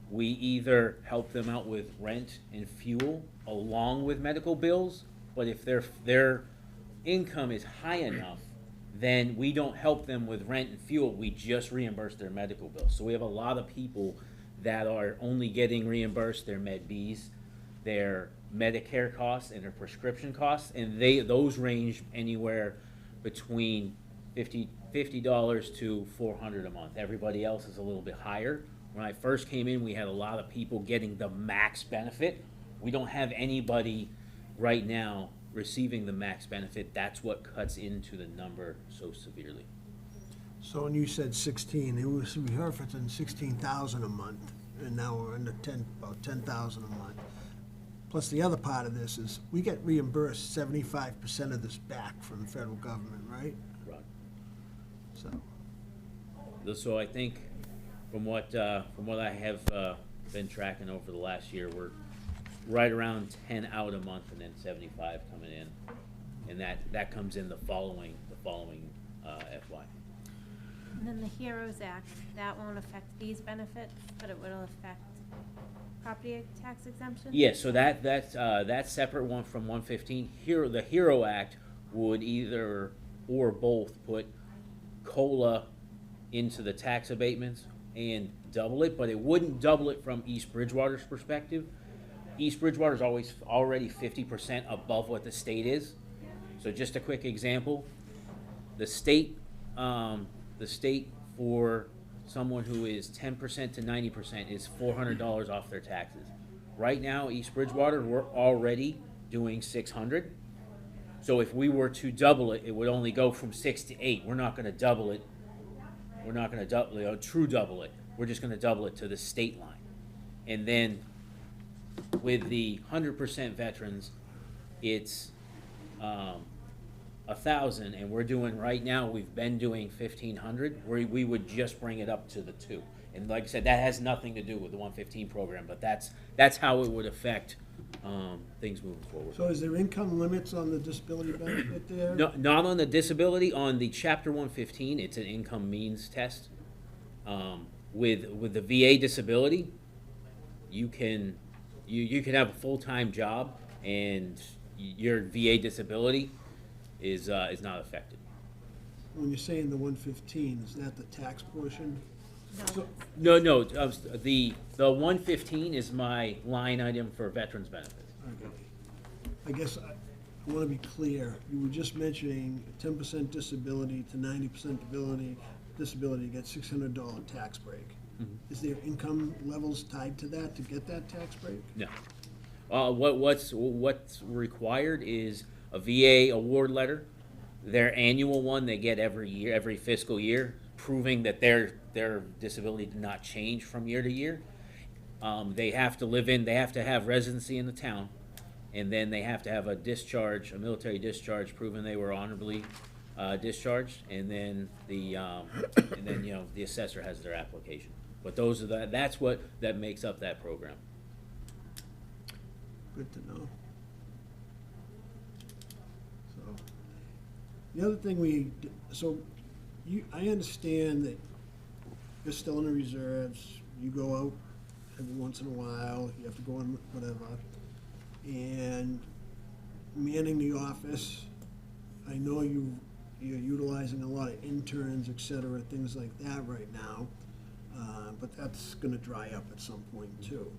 we either help them out with rent and fuel along with medical bills, but if their income is high enough, then we don't help them with rent and fuel, we just reimburse their medical bills. So we have a lot of people that are only getting reimbursed their Med Bs, their Medicare costs, and their prescription costs, and those range anywhere between $50 to $400 a month. Everybody else is a little bit higher. When I first came in, we had a lot of people getting the max benefit, We don't have anybody right now receiving the max benefit. That's what cuts into the number so severely. So when you said 16, it was referencing 16,000 a month, and now we're under 10, about 10,000 a month. Plus, the other part of this is, we get reimbursed 75% of this back from the federal government, right? Right. So, So I think from what I have been tracking over the last year, we're right around 10 out a month and then 75 coming in. And that comes in the following FY. And then the HEROES Act, that won't affect these benefits, but it will affect property tax exemption? Yeah, so that's separate one from 115. Here, the HERO Act would either or both put COLA into the tax abatements and double it, but it wouldn't double it from East Bridgewater's perspective. East Bridgewater is already 50% above what the state is. So just a quick example, the state for someone who is 10% to 90% is $400 off their taxes. Right now, East Bridgewater, we're already doing $600. So if we were to double it, it would only go from 6 to 8. We're not going to double it. We're not going to double it, true double it. We're just going to double it to the state line. And then with the 100% veterans, it's 1,000, and we're doing right now. We've been doing 1,500. We would just bring it up to the 2. And like I said, that has nothing to do with the 115 program, but that's how it would affect things moving forward. so is there income limits on the disability benefit there? No, not on the disability. On the Chapter 115, it's an income means test. With the VA disability, you can have a full-time job, and your VA disability is not affected. When you're saying the 115, is that the tax portion? So- No, the 115 is my line item for veterans benefits. Okay. I guess I want to be clear. You were just mentioning 10% disability to 90% disability, you get $600 tax break. Mhm. Is there income levels tied to that to get that tax break? No. What's required is a VA award letter, their annual one they get every year, every fiscal year, proving that their disability did not change from year to year. They have to have residency in the town, and then they have to have a military discharge, proving they were honorably discharged, and then the assessor has their application. But that's what makes up that program. Good to know. So, the other thing I understand that you're still in the reserves, you go out every once in a while, you have to go on whatever, and manning the office, I know you're utilizing a lot of interns, et cetera, things like that right now, but that's gonna dry up at some point too.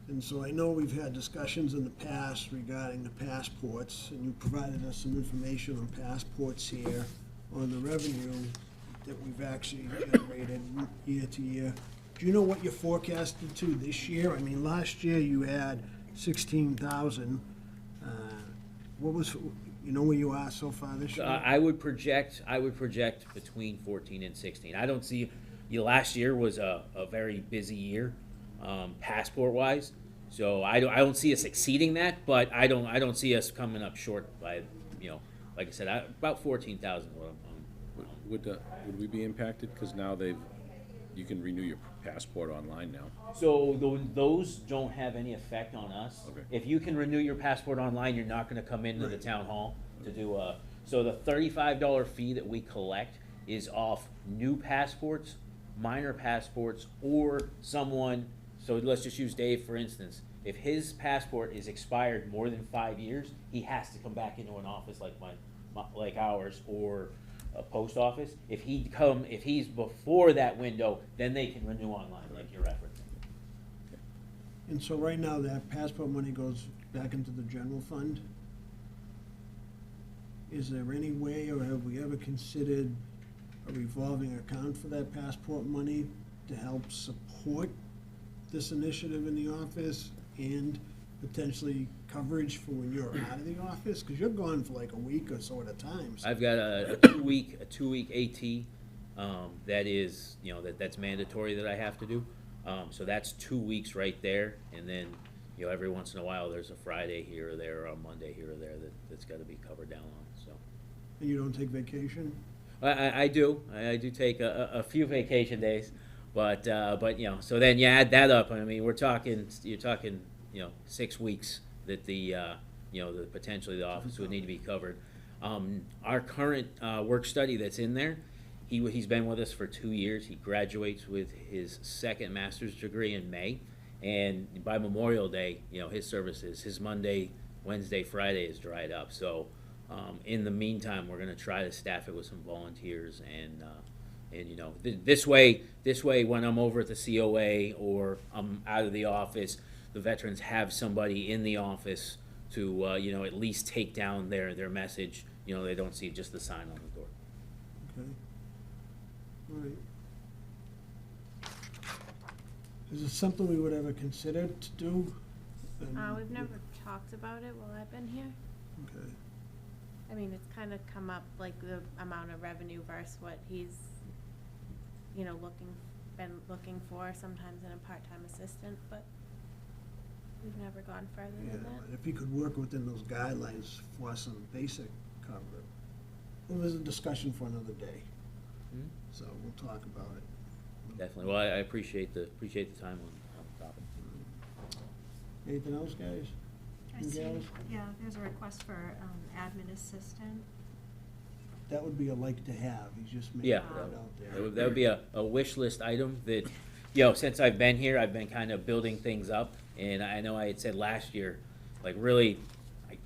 And so I know we've had discussions in the past regarding the passports, and you provided us some information on passports here, on the revenue that we've actually generated year to year. Do you know what you're forecasted to this year? I mean, last year you had 16,000. What was, you know where you are so far this year? I would project between 14 and 16. I don't see, last year was a very busy year, passport-wise. So I don't see us exceeding that, but I don't see us coming up short by, like I said, about 14,000. Would we be impacted? Because now you can renew your passport online now. So those don't have any effect on us. Okay. If you can renew your passport online, you're not going to come into the town hall to do so the $35 fee that we collect is off new passports, minor passports, or someone, so let's just use Dave for instance. If his passport is expired more than 5 years, he has to come back into an office like ours or a post office. If he's before that window, then they can renew online, like you're referencing. And so right now, that passport money goes back into the general fund? Is there any way, or have we ever considered a revolving account for that passport money to help support this initiative in the office? and potentially coverage for when you're out of the office? Because you're gone for like a week or so at a time. So I've got a 2-week AT, that is, that's mandatory that I have to do. So that's 2 weeks right there, and then, every once in a while, there's a Friday here or there, or a Monday here or there that's gotta be covered down on, so. And you don't take vacation? I do take a few vacation days, but, so then you add that up, I mean, you're talking, 6 weeks that the potentially the office would need to be covered. Our current work study that's in there, he's been with us for 2 years. He graduates with his second master's degree in May, and by Memorial Day, his services, his Monday, Wednesday, Friday is dried up. So in the meantime, we're going to try to staff it with some volunteers, and this way, when I'm over at the COA or I'm out of the office, the veterans have somebody in the office to at least take down their message. They don't see just the sign on the door. Okay. All right. Is it something we would ever consider to do? We've never talked about it while I've been here. Okay. I mean, it's kind of come up, like the amount of revenue versus what he's, been looking for, sometimes in a part-time assistant, but we've never gone further Yeah, than that. if you could work within those guidelines for some basic cover. It was a discussion for another day, Mhm. so we'll talk about it. Definitely. Well, I appreciate the time on the topic. Anything else, guys? I You see, gals? yeah, there's a request for admin assistant. That would be a like to have, he's just making Yeah, it out there. that would be a wish list item that, since I've been here, I've been kind of building things up. And I know I had said last year, like really, I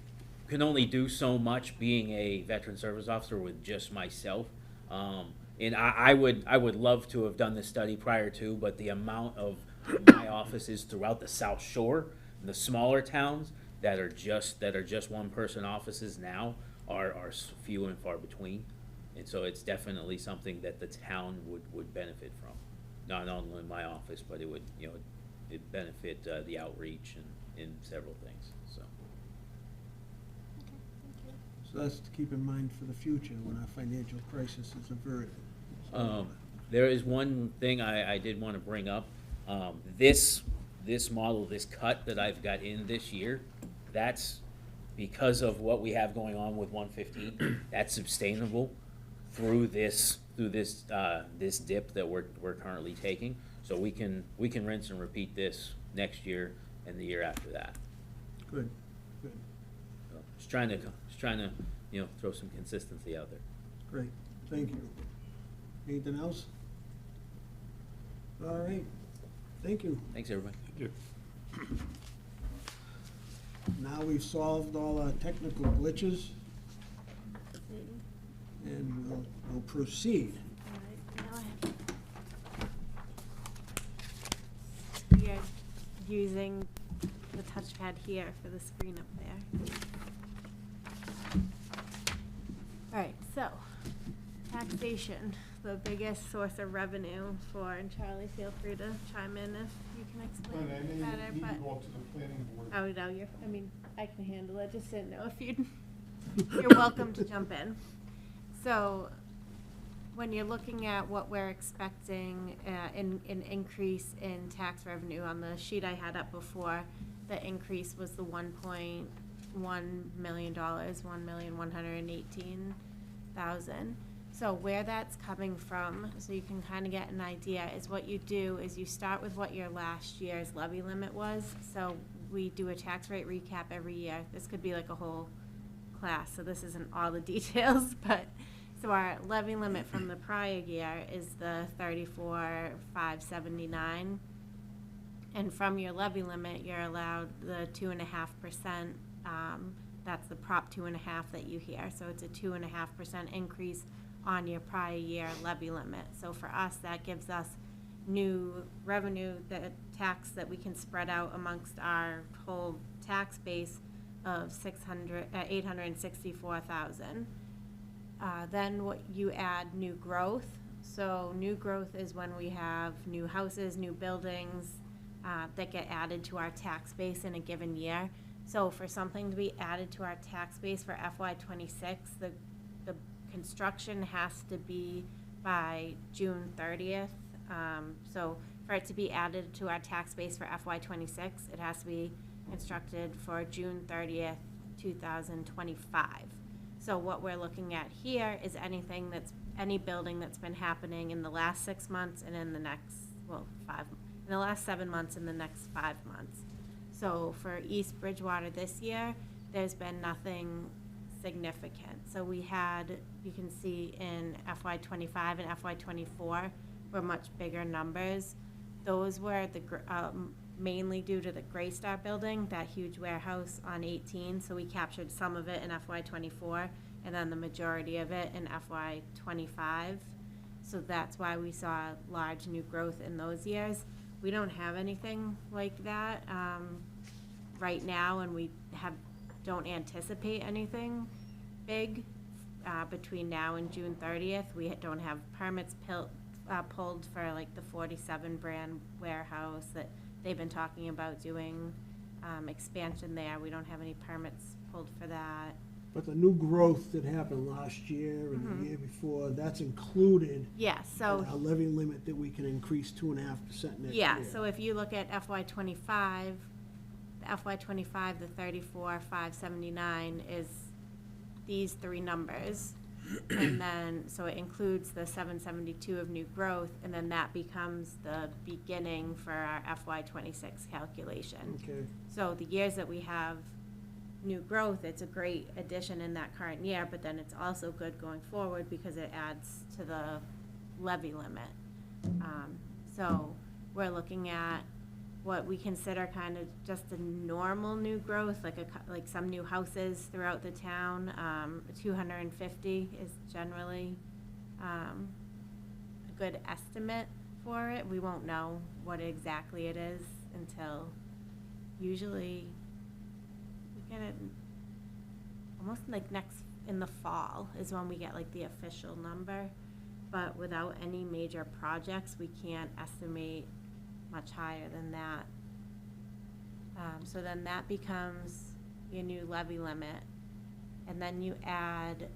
can only do so much being a veteran service officer with just myself. And I would love to have done this study prior to, but the amount of my offices throughout the South Shore, the smaller towns that are just one person offices now are few and far between. And so it's definitely something that the town would benefit from. Not only my office, but it would, it'd benefit the outreach and in several things, so. So that's to keep in mind for the future when our financial crisis is averted. There is one thing I did want to bring up. This model, this cut that I've got in this year, that's because of what we have going on with 115. That's sustainable through this dip that we're currently taking. So we can rinse and repeat this next year and the year after that. Good, good, So just trying to throw some consistency out there. great, thank you. Anything else? All right, thank you. Thanks, everybody. Now we've solved all our technical glitches, and we'll proceed. We are using the touchpad here for the screen up there. All right, so taxation, the biggest source of revenue for, and Charlie, feel free to chime in if you can explain it better, but. Oh, no, I can handle it, just didn't know if you're welcome to jump in. So, when you're looking at what we're expecting, in increase in tax revenue, on the sheet I had up before, the increase was the $1.1 million, $1,118,000. So where that's coming from, so you can kind of get an idea, is what you do is you start with what your last year's levy limit was. So we do a tax rate recap every year. This could be like a whole class, so this isn't all the details, but so our levy limit from the prior year is the $34,579. And from your levy limit, you're allowed the 2.5%, that's the Prop 2.5 that you hear. So it's a 2.5% increase on your prior year levy limit. So for us, that gives us new revenue, that tax that we can spread out amongst our whole tax base of $864,000. Then what you add new growth. So new growth is when we have new houses, new buildings, that get added to our tax base in a given year. So for something to be added to our tax base for FY '26, the construction has to be by June 30th. So for it to be added to our tax base for FY '26, it has to be constructed for June 30th, 2025. So what we're looking at here is any building that's been happening in the last 6 months and in the next, in the last 7 months and the next 5 months. So for East Bridgewater this year, there's been nothing significant. So we had, you can see in FY '25 and FY '24 were much bigger numbers. Those were mainly due to the Gray Star building, that huge warehouse on 18. So we captured some of it in FY '24 and then the majority of it in FY '25. So that's why we saw large new growth in those years. We don't have anything like that right now, and we don't anticipate anything big between now and June 30th. We don't have permits pulled for like the 47 brand warehouse that they've been talking about doing expansion there. We don't have any permits pulled for that. But the new growth that happened last year and the year before, that's included Yeah, so. in our levy limit that we can increase 2.5% next year. Yeah, so if you look at FY '25, the FY '25, the 34,579 is these three numbers. And then, so it includes the 772 of new growth, and then that becomes the beginning for our FY '26 calculation. Okay. So the years that we have new growth, it's a great addition in that current year, but then it's also good going forward because it adds to the levy limit. So we're looking at what we consider kind of just a normal new growth, like some new houses throughout the town. 250 is generally a good estimate for it. We won't know what exactly it is until usually we get it almost like in the fall is when we get like the official number. But without any major projects, we can't estimate much higher than that. So then that becomes your new levy limit. And then you add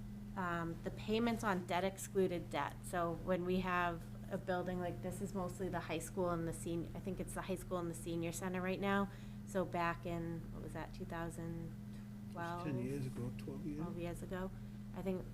the payments on debt excluded debt. So when we have a building like this is mostly the high school and the senior, I think it's the high school and the senior center right now. So back in, what was that, 2012? 10 years ago, 12 years. 12 years ago. I think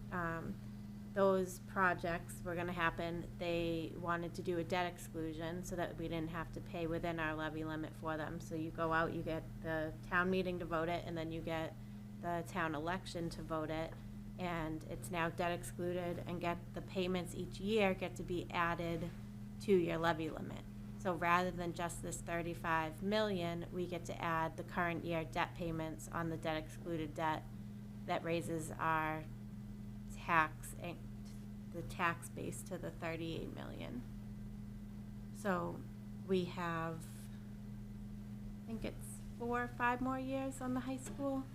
those projects were going to happen. They wanted to do a debt exclusion so that we didn't have to pay within our levy limit for them. So you go out, you get the town meeting to vote it, and then you get the town election to vote it. And it's now debt excluded, and get the payments each year get to be added to your levy limit. So rather than just this 35 million, we get to add the current year debt payments on the debt excluded debt. That raises our the tax base to the 38 million. So we have, I think it's 4 or 5 more years on the high school,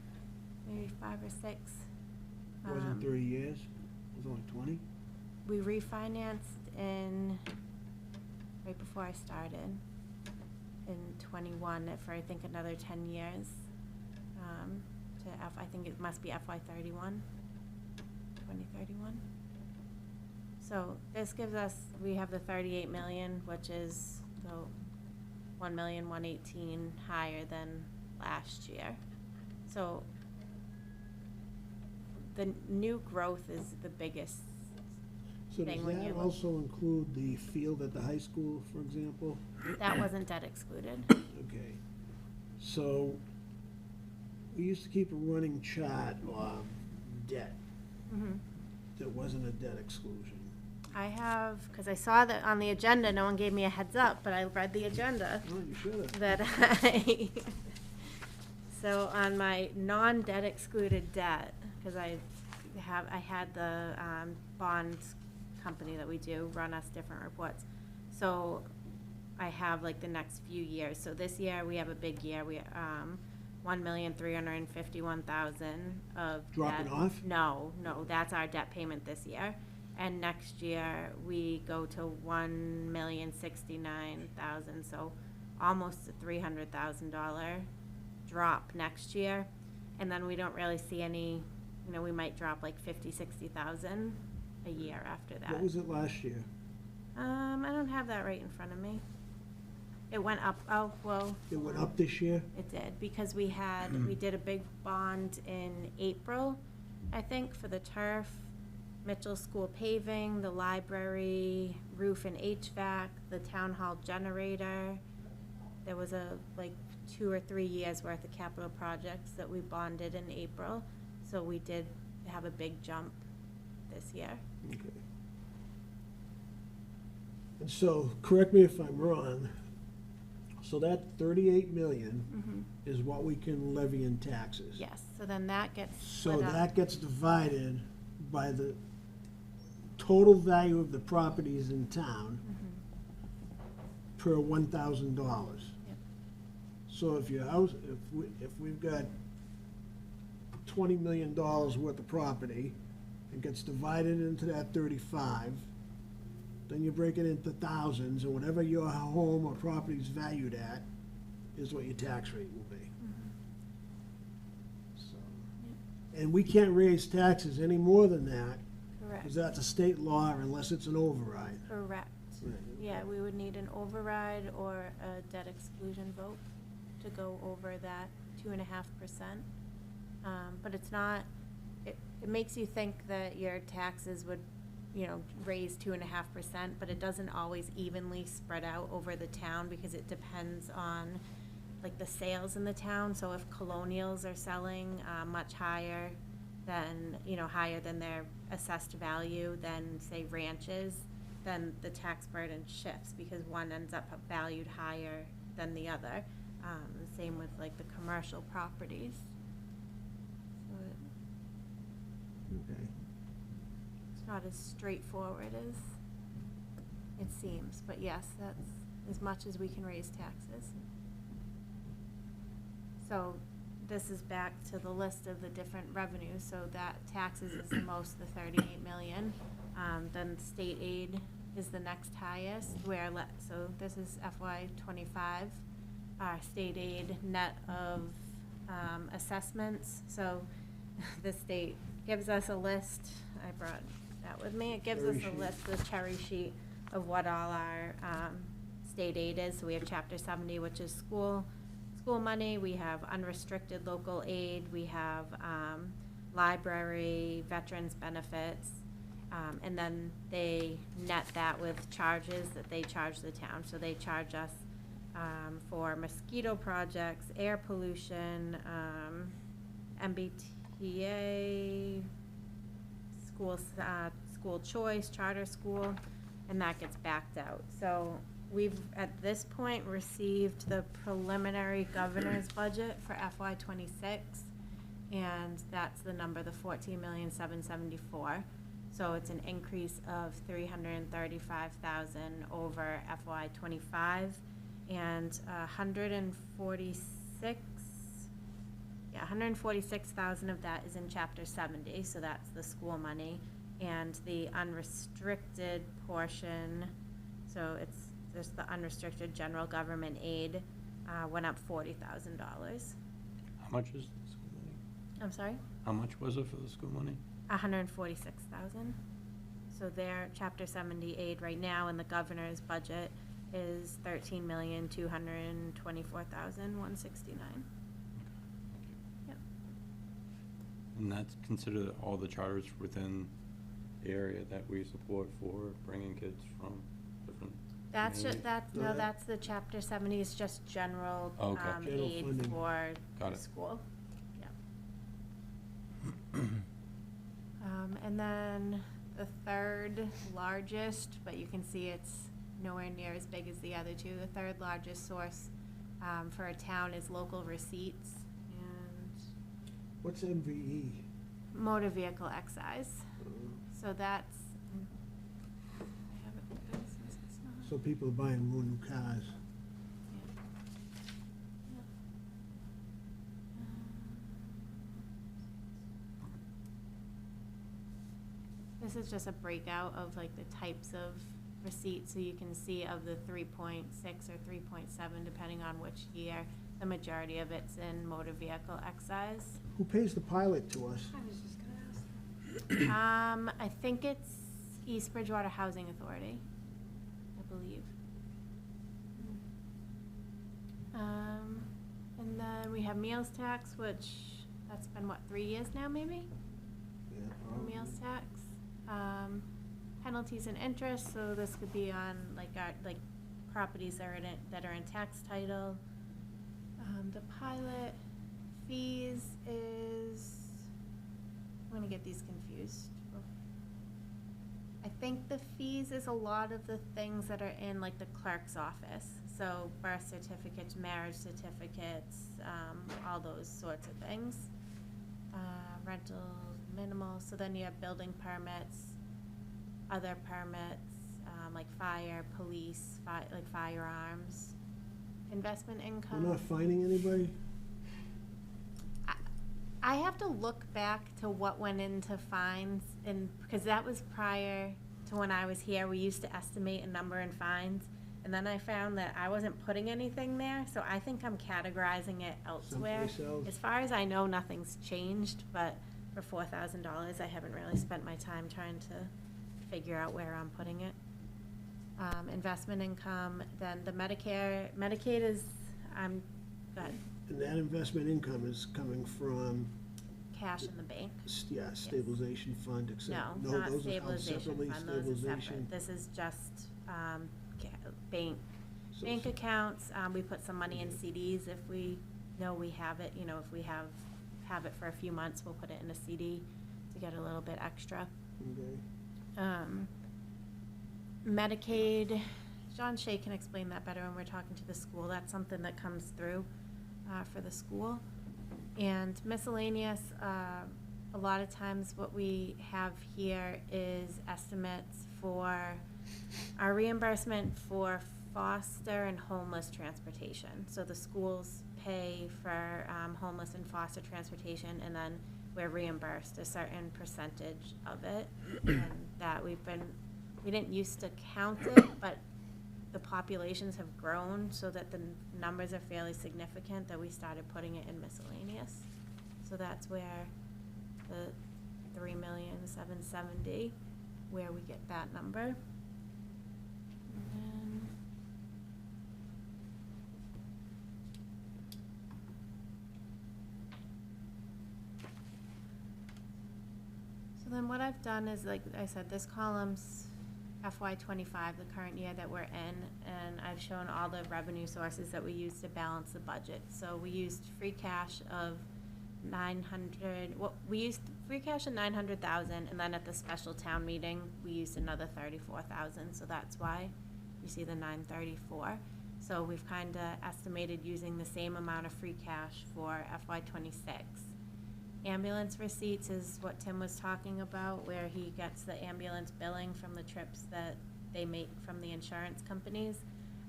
maybe 5 or 6. It wasn't 30 years, it was only 20. We refinanced right before I started, in 21 for I think another 10 years. I think it must be FY 31, 2031. So this gives us, we have the 38 million, which is the 1,118,000 higher than last year. So the new growth is the biggest So thing does when you that look. also include the field at the high school, for example? That wasn't debt excluded. Okay. So we used to keep a running chart on debt Mhm. that wasn't a debt exclusion. I have, because I saw that on the agenda, no one gave me a heads up, but I read the agenda. Well, you should have. That so on my non-debt excluded debt, because I had the bond company that we do run us different reports. So I have like the next few years. So this year we have a big year. We 1,351,000 of Dropping debt. off? No, that's our debt payment this year. And next year we go to 1,069,000. So almost a $300,000 drop next year. And then we don't really see any, you know, we might drop like 50, 60,000 a year after that. What was it last year? I don't have that right in front of me. It went up, oh, well. It went up this year? It did, because we did a big bond in April, I think, for the turf, Mitchell School paving, the library, roof and HVAC, the town hall generator. There was like 2 or 3 years worth of capital projects that we bonded in April, so we did have a big jump this year. Okay. And so, correct me if I'm wrong, so that 38 million is what we can levy in taxes? Yes, so then that gets So split up. that gets divided by the total value of the properties in town per $1,000. Yep. So if your house, if we've got $20 million worth of property, it gets divided into that 35, then you break it into thousands, and whatever your home or property is valued at is what your tax rate will be. So, and we can't raise taxes any more than that, Correct. because that's a state law unless it's an override. Correct. Right. Yeah, we would need an override or a debt exclusion vote to go over that 2.5%. But it's not, it makes you think that your taxes would, you know, raise 2.5%, but it doesn't always evenly spread out over the town because it depends on like the sales in the town. So if colonials are selling much higher than, you know, higher than their assessed value than say ranches, then the tax burden shifts because one ends up valued higher than the other. Same with like the commercial properties. So Okay. it's not as straightforward as it seems, but yes, that's as much as we can raise taxes. So this is back to the list of the different revenues, so that taxes is the most, the 38 million. Then state aid is the next highest, so this is FY '25. Our state aid net of assessments, so the state gives us a list, I brought that with me, it gives us Cherry a sheet. list, the cherry sheet of what all our state aid is. So we have Chapter 70, which is school money, we have unrestricted local aid, we have library, veterans benefits, and then they net that with charges that they charge the town. So they charge us for mosquito projects, air pollution, MBTA, school choice, charter school, and that gets backed out. So we've, at this point, received the preliminary governor's budget for FY '26, and that's the number, the 14,774,000. So it's an increase of 335,000 over FY '25, and 146,000 of that is in Chapter 70, so that's the school money, and the unrestricted portion, so it's just the unrestricted general government aid, went up $40,000. How much is the school money? I'm sorry? How much was it for the school money? 146,000. So their Chapter 70 aid right now in the governor's budget is 13,224,169. Yep. And that's considered all the charters within the area that we support for bringing kids from different That's just, communities? no, that's the Chapter 70 is just general Okay. General aid funding. for Got the it. school. Yeah. And then the third largest, but you can see it's nowhere near as big as the other two. The third largest source for a town is local receipts and What's MVE? motor vehicle excise. So that's, I have it because it's not. So people are buying more new cars. This is just a breakout of like the types of receipt, so you can see of the 3.6 or 3.7, depending on which year, the majority of it's in motor vehicle excise. Who pays the pilot to us? I was just gonna ask. I think it's East Bridgewater Housing Authority, I believe. And then we have meals tax, which, that's been, what, 3 years now, maybe? Yeah, For meals tax. Penalties and interest, so this could be on, like, properties that are in it, that are in tax title. The pilot fees is, I'm gonna get these confused. I think the fees is a lot of the things that are in, like, the clerk's office. So birth certificates, marriage certificates, all those sorts of things. Rentals, minimal, so then you have building permits, other permits, like fire, police, like firearms, investment We're income. not finding anybody? I have to look back to what went into fines, and, because that was prior to when I was here, we used to estimate a number in fines, and then I found that I wasn't putting anything there, so I think I'm categorizing it elsewhere. Someplace else. As far as I know, nothing's changed, but for $4,000, I haven't really spent my time trying to figure out where I'm putting it. Investment income, then the Medicaid is, good, And that investment income is coming from, cash in the bank. stabilization fund, et cetera? No, not those are held stabilization separately, fund, those are stabilization. separate. This is just, bank So- accounts. We put some money in CDs if we know we have it, you know, if we have it for a few months, we'll put it in a CD to get a little bit extra. Okay. Medicaid, John Shea can explain that better when we're talking to the school. That's something that comes through for the school. And miscellaneous, a lot of times what we have here is estimates for our reimbursement for foster and homeless transportation. So the schools pay for homeless and foster transportation, and then we're reimbursed a certain percentage of it. And that we didn't used to count it, but the populations have grown so that the numbers are fairly significant, that we started putting it in miscellaneous. So that's where the $3,770,000, where we get that number. And then then what I've done is, like I said, this column's FY25, the current year that we're in, and I've shown all the revenue sources that we use to balance the budget. So we used free cash of 900, we used free cash of 900,000, and then at the special town meeting, we used another 34,000, so that's why you see the 934. So we've kind of estimated using the same amount of free cash for FY26. Ambulance receipts is what Tim was talking about, where he gets the ambulance billing from the trips that they make from the insurance companies.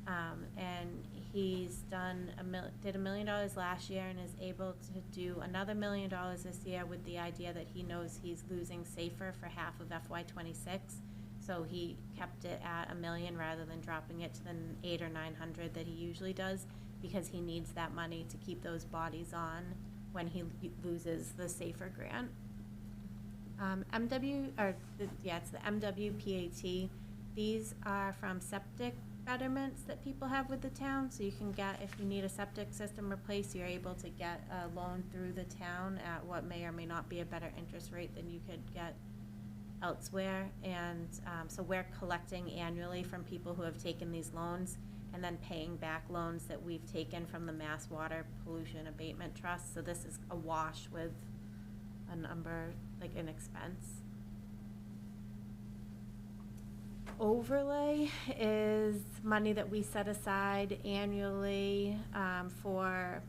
And he's did $1 million last year and is able to do another $1 million this year, with the idea that he knows he's losing SAFER for half of FY26. So he kept it at $1 million rather than dropping it to the 800 or 900 that he usually does, because he needs that money to keep those bodies on when he loses the SAFER grant. It's the MWPAT. These are from septic betterments that people have with the town. So you can get, if you need a septic system replaced, you're able to get a loan through the town at what may or may not be a better interest rate than you could get elsewhere. And so we're collecting annually from people who have taken these loans, and then paying back loans that we've taken from the Mass Water Pollution Abatement Trust. So this is a wash with a number, like an expense. Overlay is money that we set aside annually for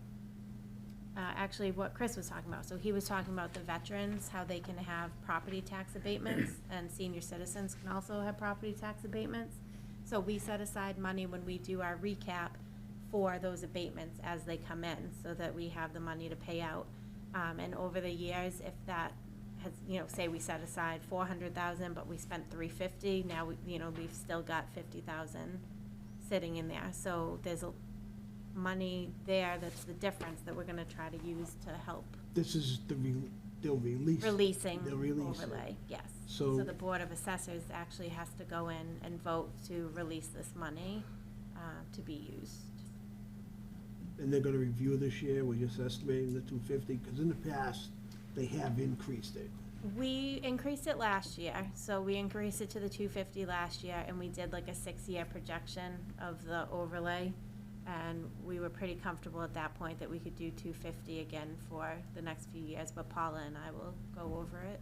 actually what Chris was talking about. So he was talking about the veterans, how they can have property tax abatements, and senior citizens can also have property tax abatements. So we set aside money when we do our recap for those abatements as they come in, so that we have the money to pay out. And over the years, if that has, say we set aside 400,000, but we spent 350, now, we've still got 50,000 sitting in there. So there's money there, that's the difference that we're gonna try to use to help This is they'll release. releasing They'll release it. overlay, yes. So- So the Board of Assessors actually has to go in and vote to release this money to be used. And they're gonna review this year, we're just estimating the 250, because in the past, they have increased it. We increased it last year, so we increased it to the 250 last year, and we did like a 6-year projection of the overlay. And we were pretty comfortable at that point that we could do 250 again for the next few years, but Paula and I will go over it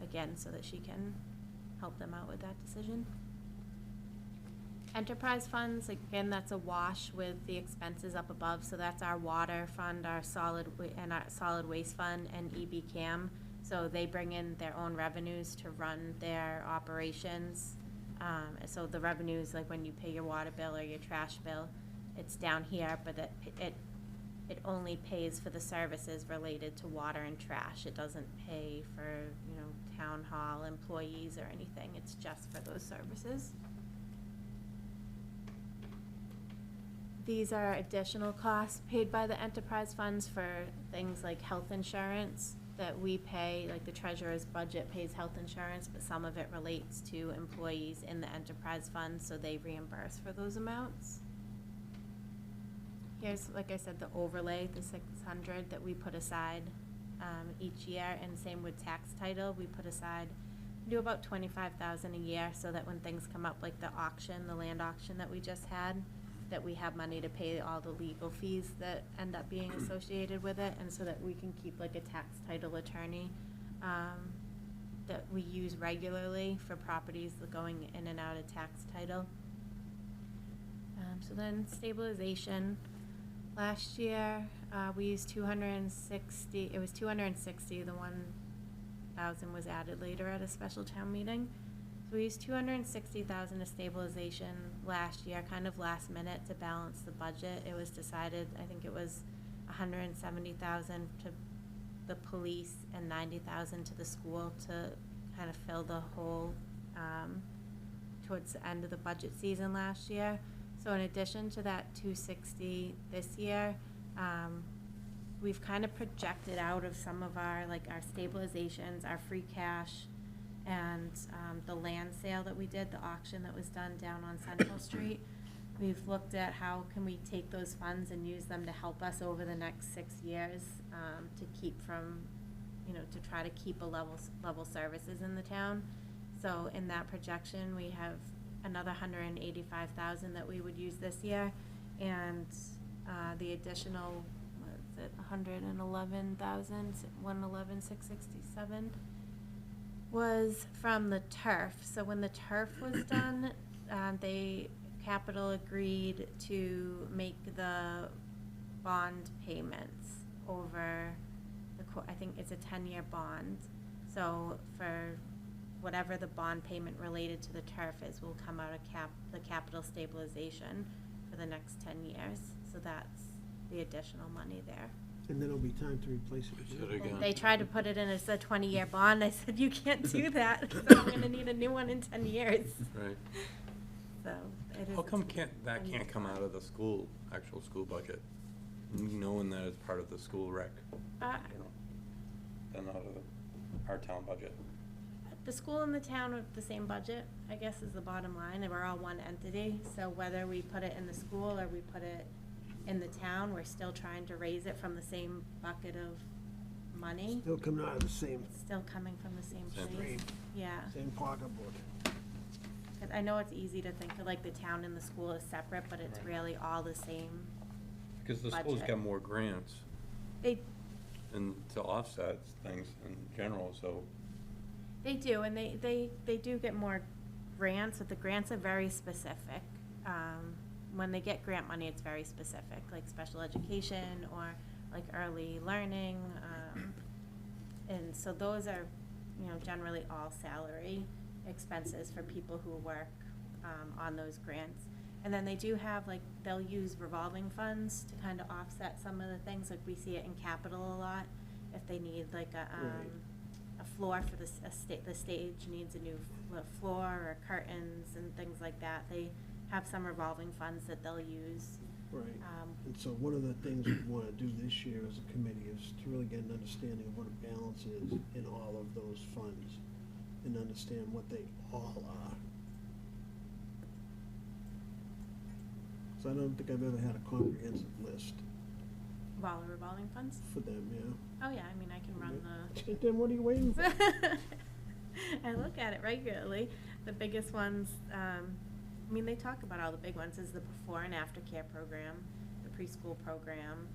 again so that she can help them out with that decision. Enterprise funds, again, that's a wash with the expenses up above, so that's our water fund, our solid waste fund, and EBCAM. So they bring in their own revenues to run their operations. So the revenues, like when you pay your water bill or your trash bill, it's down here, but it only pays for the services related to water and trash. It doesn't pay for, town hall employees or anything. It's just for those services. These are additional costs paid by the enterprise funds for things like health insurance that we pay, like the treasurer's budget pays health insurance, but some of it relates to employees in the enterprise fund, so they reimburse for those amounts. Here's, like I said, the overlay, the 600 that we put aside each year, and same with tax title. We put aside, do about 25,000 a year, so that when things come up, like the auction, the land auction that we just had, that we have money to pay all the legal fees that end up being associated with it, and so that we can keep like a tax title attorney that we use regularly for properties that going in and out of tax title. So then stabilization. Last year, we used 260, it was 260, the 1,000 was added later at a special town meeting. So we used 260,000 of stabilization last year, kind of last minute to balance the budget. It was decided, I think it was 170,000 to the police and 90,000 to the school to kind of fill the hole towards the end of the budget season last year. So in addition to that 260 this year, we've kind of projected out of some of our, like our stabilizations, our free cash, and the land sale that we did, the auction that was done down on Central Street. We've looked at how can we take those funds and use them to help us over the next 6 years to keep from, to try to keep a level services in the town. So in that projection, we have another 185,000 that we would use this year, and the additional, what is it, 111,000, 111,667 was from the turf. So when the turf was done, Capital agreed to make the bond payments over I think it's a 10-year bond. So for whatever the bond payment related to the turf is will come out of the capital stabilization for the next 10 years. So that's the additional money there. And then it'll be time to replace it again. They tried to put it in as a 20-year bond. I said, you can't do that. So I'm gonna need a new one in 10 years. Right. So it is. How come that can't come out of the actual school budget, knowing that it's part of the school rec? Then out of our town budget. The school and the town are the same budget, I guess, is the bottom line, and we're all one entity. So whether we put it in the school or we put it in the town, we're still trying to raise it from the same bucket of money. Still coming out of the same. It's still coming from the same place. Yeah. Same pocketbook. 'Cause I know it's easy to think of like the town and the school as separate, but it's really all the same. Because the school's budget. got more grants and to offset things in general, so. They do, and they do get more grants, but the grants are very specific. When they get grant money, it's very specific, like special education or like early learning. And so those are, generally all salary expenses for people who work on those grants. And then they do have, like, they'll use revolving funds to kind of offset some of the things, like we see it in capital a lot, if they need like a floor for the stage needs a new floor or curtains and things like that. They have some revolving funds that they'll use. Right. And so one of the things we want to do this year as a committee is to really get an understanding of what a balance is in all of those funds and understand what they all are. So I don't think I've ever had a comprehensive list Of all the revolving funds? for them, yeah. Oh, yeah, I mean, I can run the. Then what are you waiting for? I look at it regularly. The biggest ones, I mean, they talk about all the big ones, is the before and after care program, the preschool program,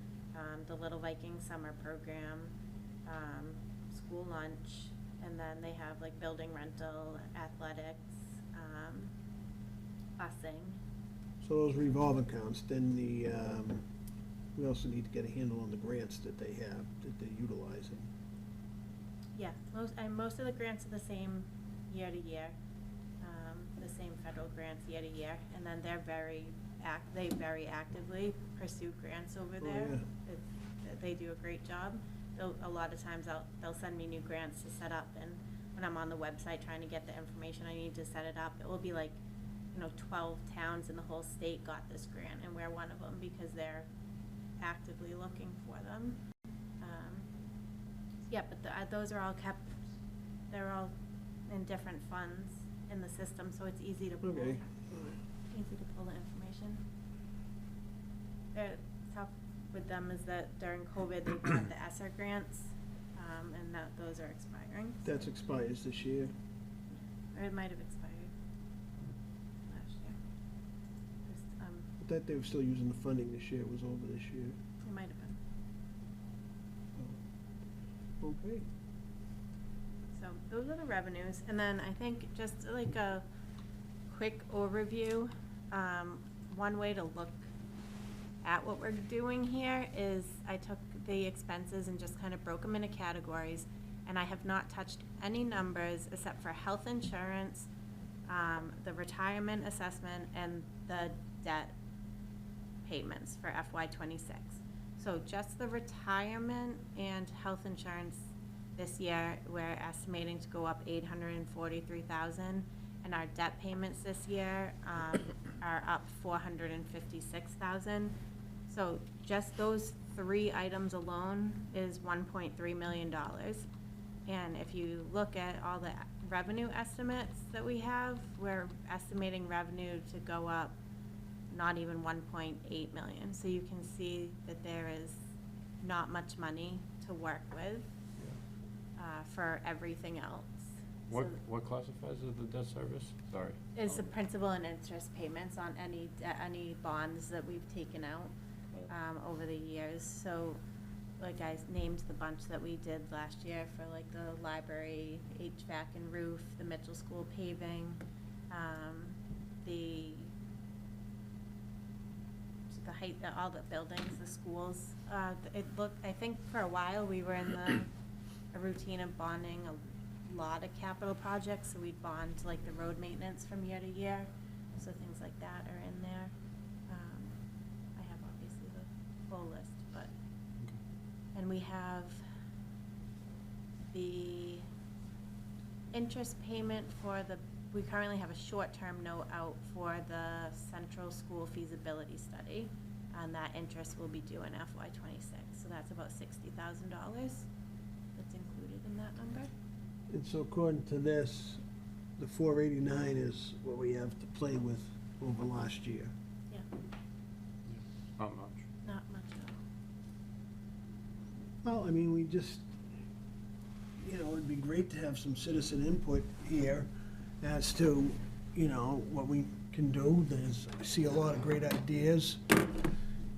the Little Viking summer program, school lunch, and then they have like building rental, athletics, busing. So those revolving accounts, then we also need to get a handle on the grants that they have, that they're utilizing. Yeah, most of the grants are the same year to year, the same federal grants year to year, and then they very actively pursue grants over Oh, there. yeah. They do a great job. A lot of times they'll send me new grants to set up, and when I'm on the website trying to get the information I need to set it up, it will be like, 12 towns in the whole state got this grant, and we're one of them because they're actively looking for them. Yeah, but those are all they're all in different funds in the system, so it's easy to pull. Okay. Easy to pull the information. The tough with them is that during COVID, they got the ESSER grants, and those are expiring. That's expires this year. Or it might have expired last year. I thought they were still using the funding this year, it was over this year. It might have been. Okay. So those are the revenues, and then I think just like a quick overview, one way to look at what we're doing here is I took the expenses and just kind of broke them into categories, and I have not touched any numbers except for health insurance, the retirement assessment, and the debt payments for FY26. So just the retirement and health insurance this year, we're estimating to go up $843,000, and our debt payments this year are up $456,000. So just those three items alone is $1.3 million. And if you look at all the revenue estimates that we have, we're estimating revenue to go up not even 1.8 million. So you can see that there is not much money to work with for everything else. What classifies as the debt service? Sorry. Is the principal and interest payments on any bonds that we've taken out over the years. So like I named the bunch that we did last year for like the library, HVAC and roof, the Mitchell School paving, all the buildings, the schools. I think for a while we were in a routine of bonding a lot of capital projects, so we'd bond like the road maintenance from year to year. So things like that are in there. I have obviously the full list, but, and we have the interest payment for we currently have a short-term note out for the Central School feasibility study, and that interest will be due in FY26. So that's about $60,000 that's included in that number. And so according to this, the 489 is what we have to play with over last year. Yeah, Not much. not much at all. Well, I mean, we just, it'd be great to have some citizen input here as to, what we can do. I see a lot of great ideas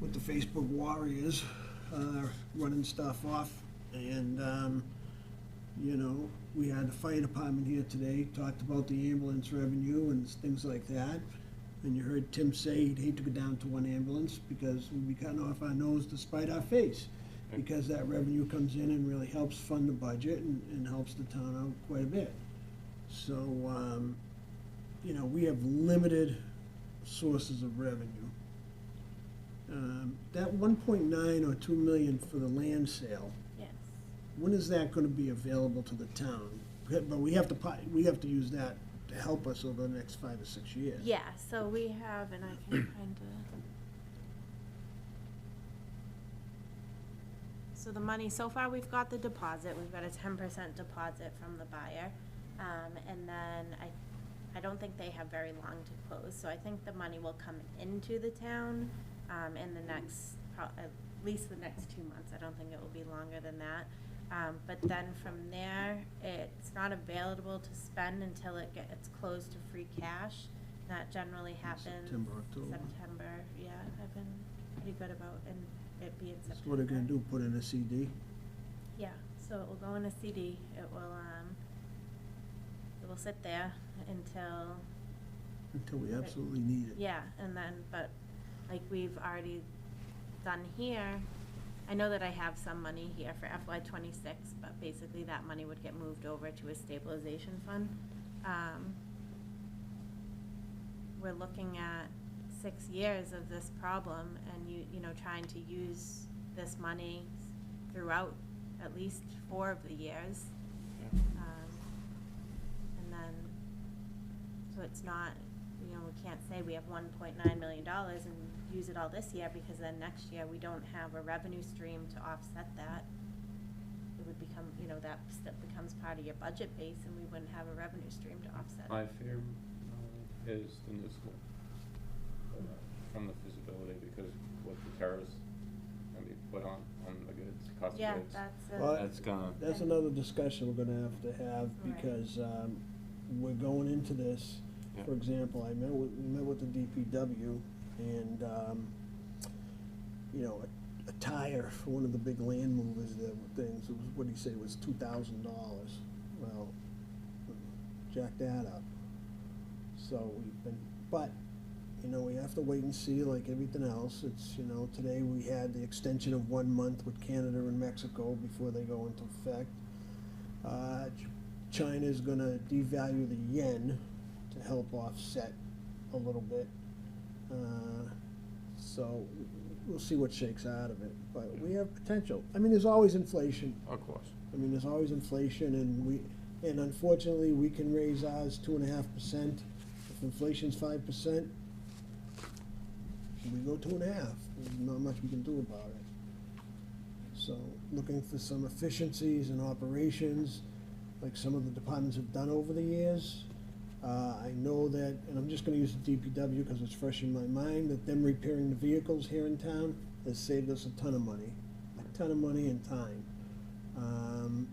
with the Facebook warriors running stuff off. And, we had the fire department here today, talked about the ambulance revenue and things like that. And you heard Tim say he'd hate to go down to one ambulance because we'd be cutting off our nose to spite our face. Because that revenue comes in and really helps fund the budget and helps the town out quite a bit. So, we have limited sources of revenue. That 1.9 or 2 million for the land sale, Yes. when is that gonna be available to the town? But we have to use that to help us over the next 5 or 6 years. Yeah, so we have, and I can kind of. So the money, so far we've got the deposit, we've got a 10% deposit from the buyer. And then I don't think they have very long to close, so I think the money will come into the town, in the next, at least the next 2 months. I don't think it will be longer than that. But then from there, it's not available to spend until it gets closed to free cash. That generally happens. September, October. September, yeah, I've been pretty good about it being September. So what are they gonna do, put in a CD? Yeah, so it will go in a CD. It will sit there until. Until we absolutely need it. Yeah, and then, but like we've already done here, I know that I have some money here for FY '26, but basically that money would get moved over to a stabilization fund. We're looking at 6 years of this problem, and you know, trying to use this money throughout at least 4 of the years. And then, so it's not, you know, we can't say we have $1.9 million and use it all this year, because then next year we don't have a revenue stream to offset that. It would become, you know, that becomes part of your budget base, and we wouldn't have a revenue stream to offset My it. fear is the new school, from the feasibility, because what the tariffs gonna be put on the goods, cost of Yeah, goods. Well, That's gonna, That's another discussion we're gonna have to have, Right. because, we're going into this. Yeah. For example, we met with the DPW, and, you know, a tire for one of the big land movers, things, it was, what'd he say, it was $2,000. Well, jack that up. So we've been, but, you know, we have to wait and see, like everything else. It's, you know, today we had the extension of 1 month with Canada and Mexico before they go into effect. China's gonna devalue the yen to help offset a little bit. So we'll see what shakes out of it, but we have potential. I mean, there's always inflation. of course. I mean, there's always inflation, and unfortunately, we can raise ours 2.5%. If inflation's 5%, we go 2.5. There's not much we can do about it. So, looking for some efficiencies in operations, like some of the departments have done over the years. I know that, and I'm just gonna use the DPW because it's fresh in my mind, that them repairing the vehicles here in town has saved us a ton of money and time.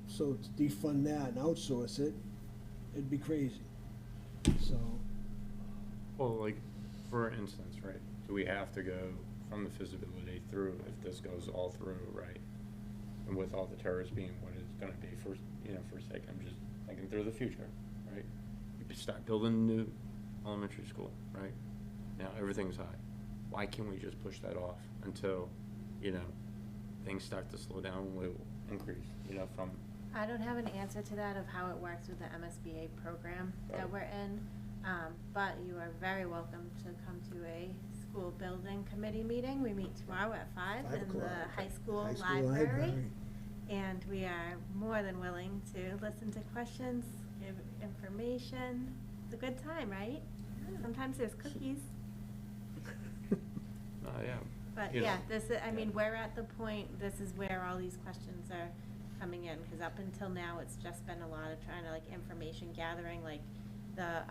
So to defund that and outsource it, it'd be crazy. So, Well, like, for instance, right, do we have to go from the feasibility through, if this goes all through, right? And with all the tariffs being what it's gonna be, for a sec, I'm just thinking through the future, right? We start building a new elementary school, right? Now, everything's high. Why can't we just push that off until, you know, things start to slow down and will increase, you know, from. I don't have an answer to that of how it works with the MSBA program that we're in, but you are very welcome to come to a school building committee meeting. We meet tomorrow at 5 in the high school library. And we are more than willing to listen to questions, give information. It's a good time, right? Sometimes there's cookies. Yeah. But You know, yeah, I mean, we're at the point, this is where all these questions are coming in, because up until now, it's just been a lot of trying to, like, information gathering, like, the,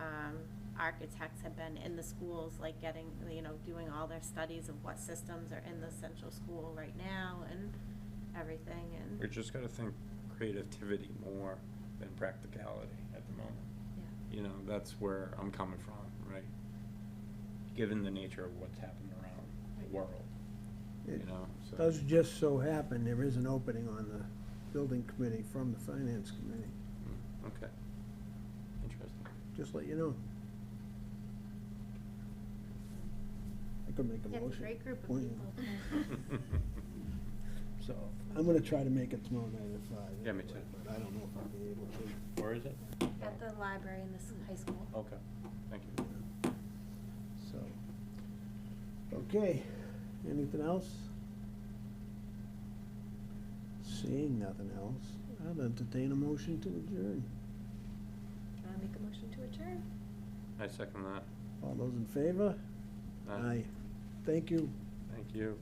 architects have been in the schools, like, getting, you know, doing all their studies of what systems are in the central school right now, and everything, and. We just gotta think creativity more than practicality at the moment. Yeah. You know, that's where I'm coming from, right? Given the nature of what's happening around the world, you it know, so. does just so happen there is an opening on the building committee from the finance committee. Okay. Interesting. Just let you know. I could make a Yeah, it's a motion. great group of Well, people. So, I'm gonna try to make it tomorrow night at 5. Yeah, me too. But I don't know if I'll be able to. Where is it? At the library in this high school. Okay, thank you. So, okay, anything else? Seeing nothing else. I'll entertain a motion to adjourn. Make a motion to adjourn. I second that. All those in favor? Aye. Thank you. Thank you.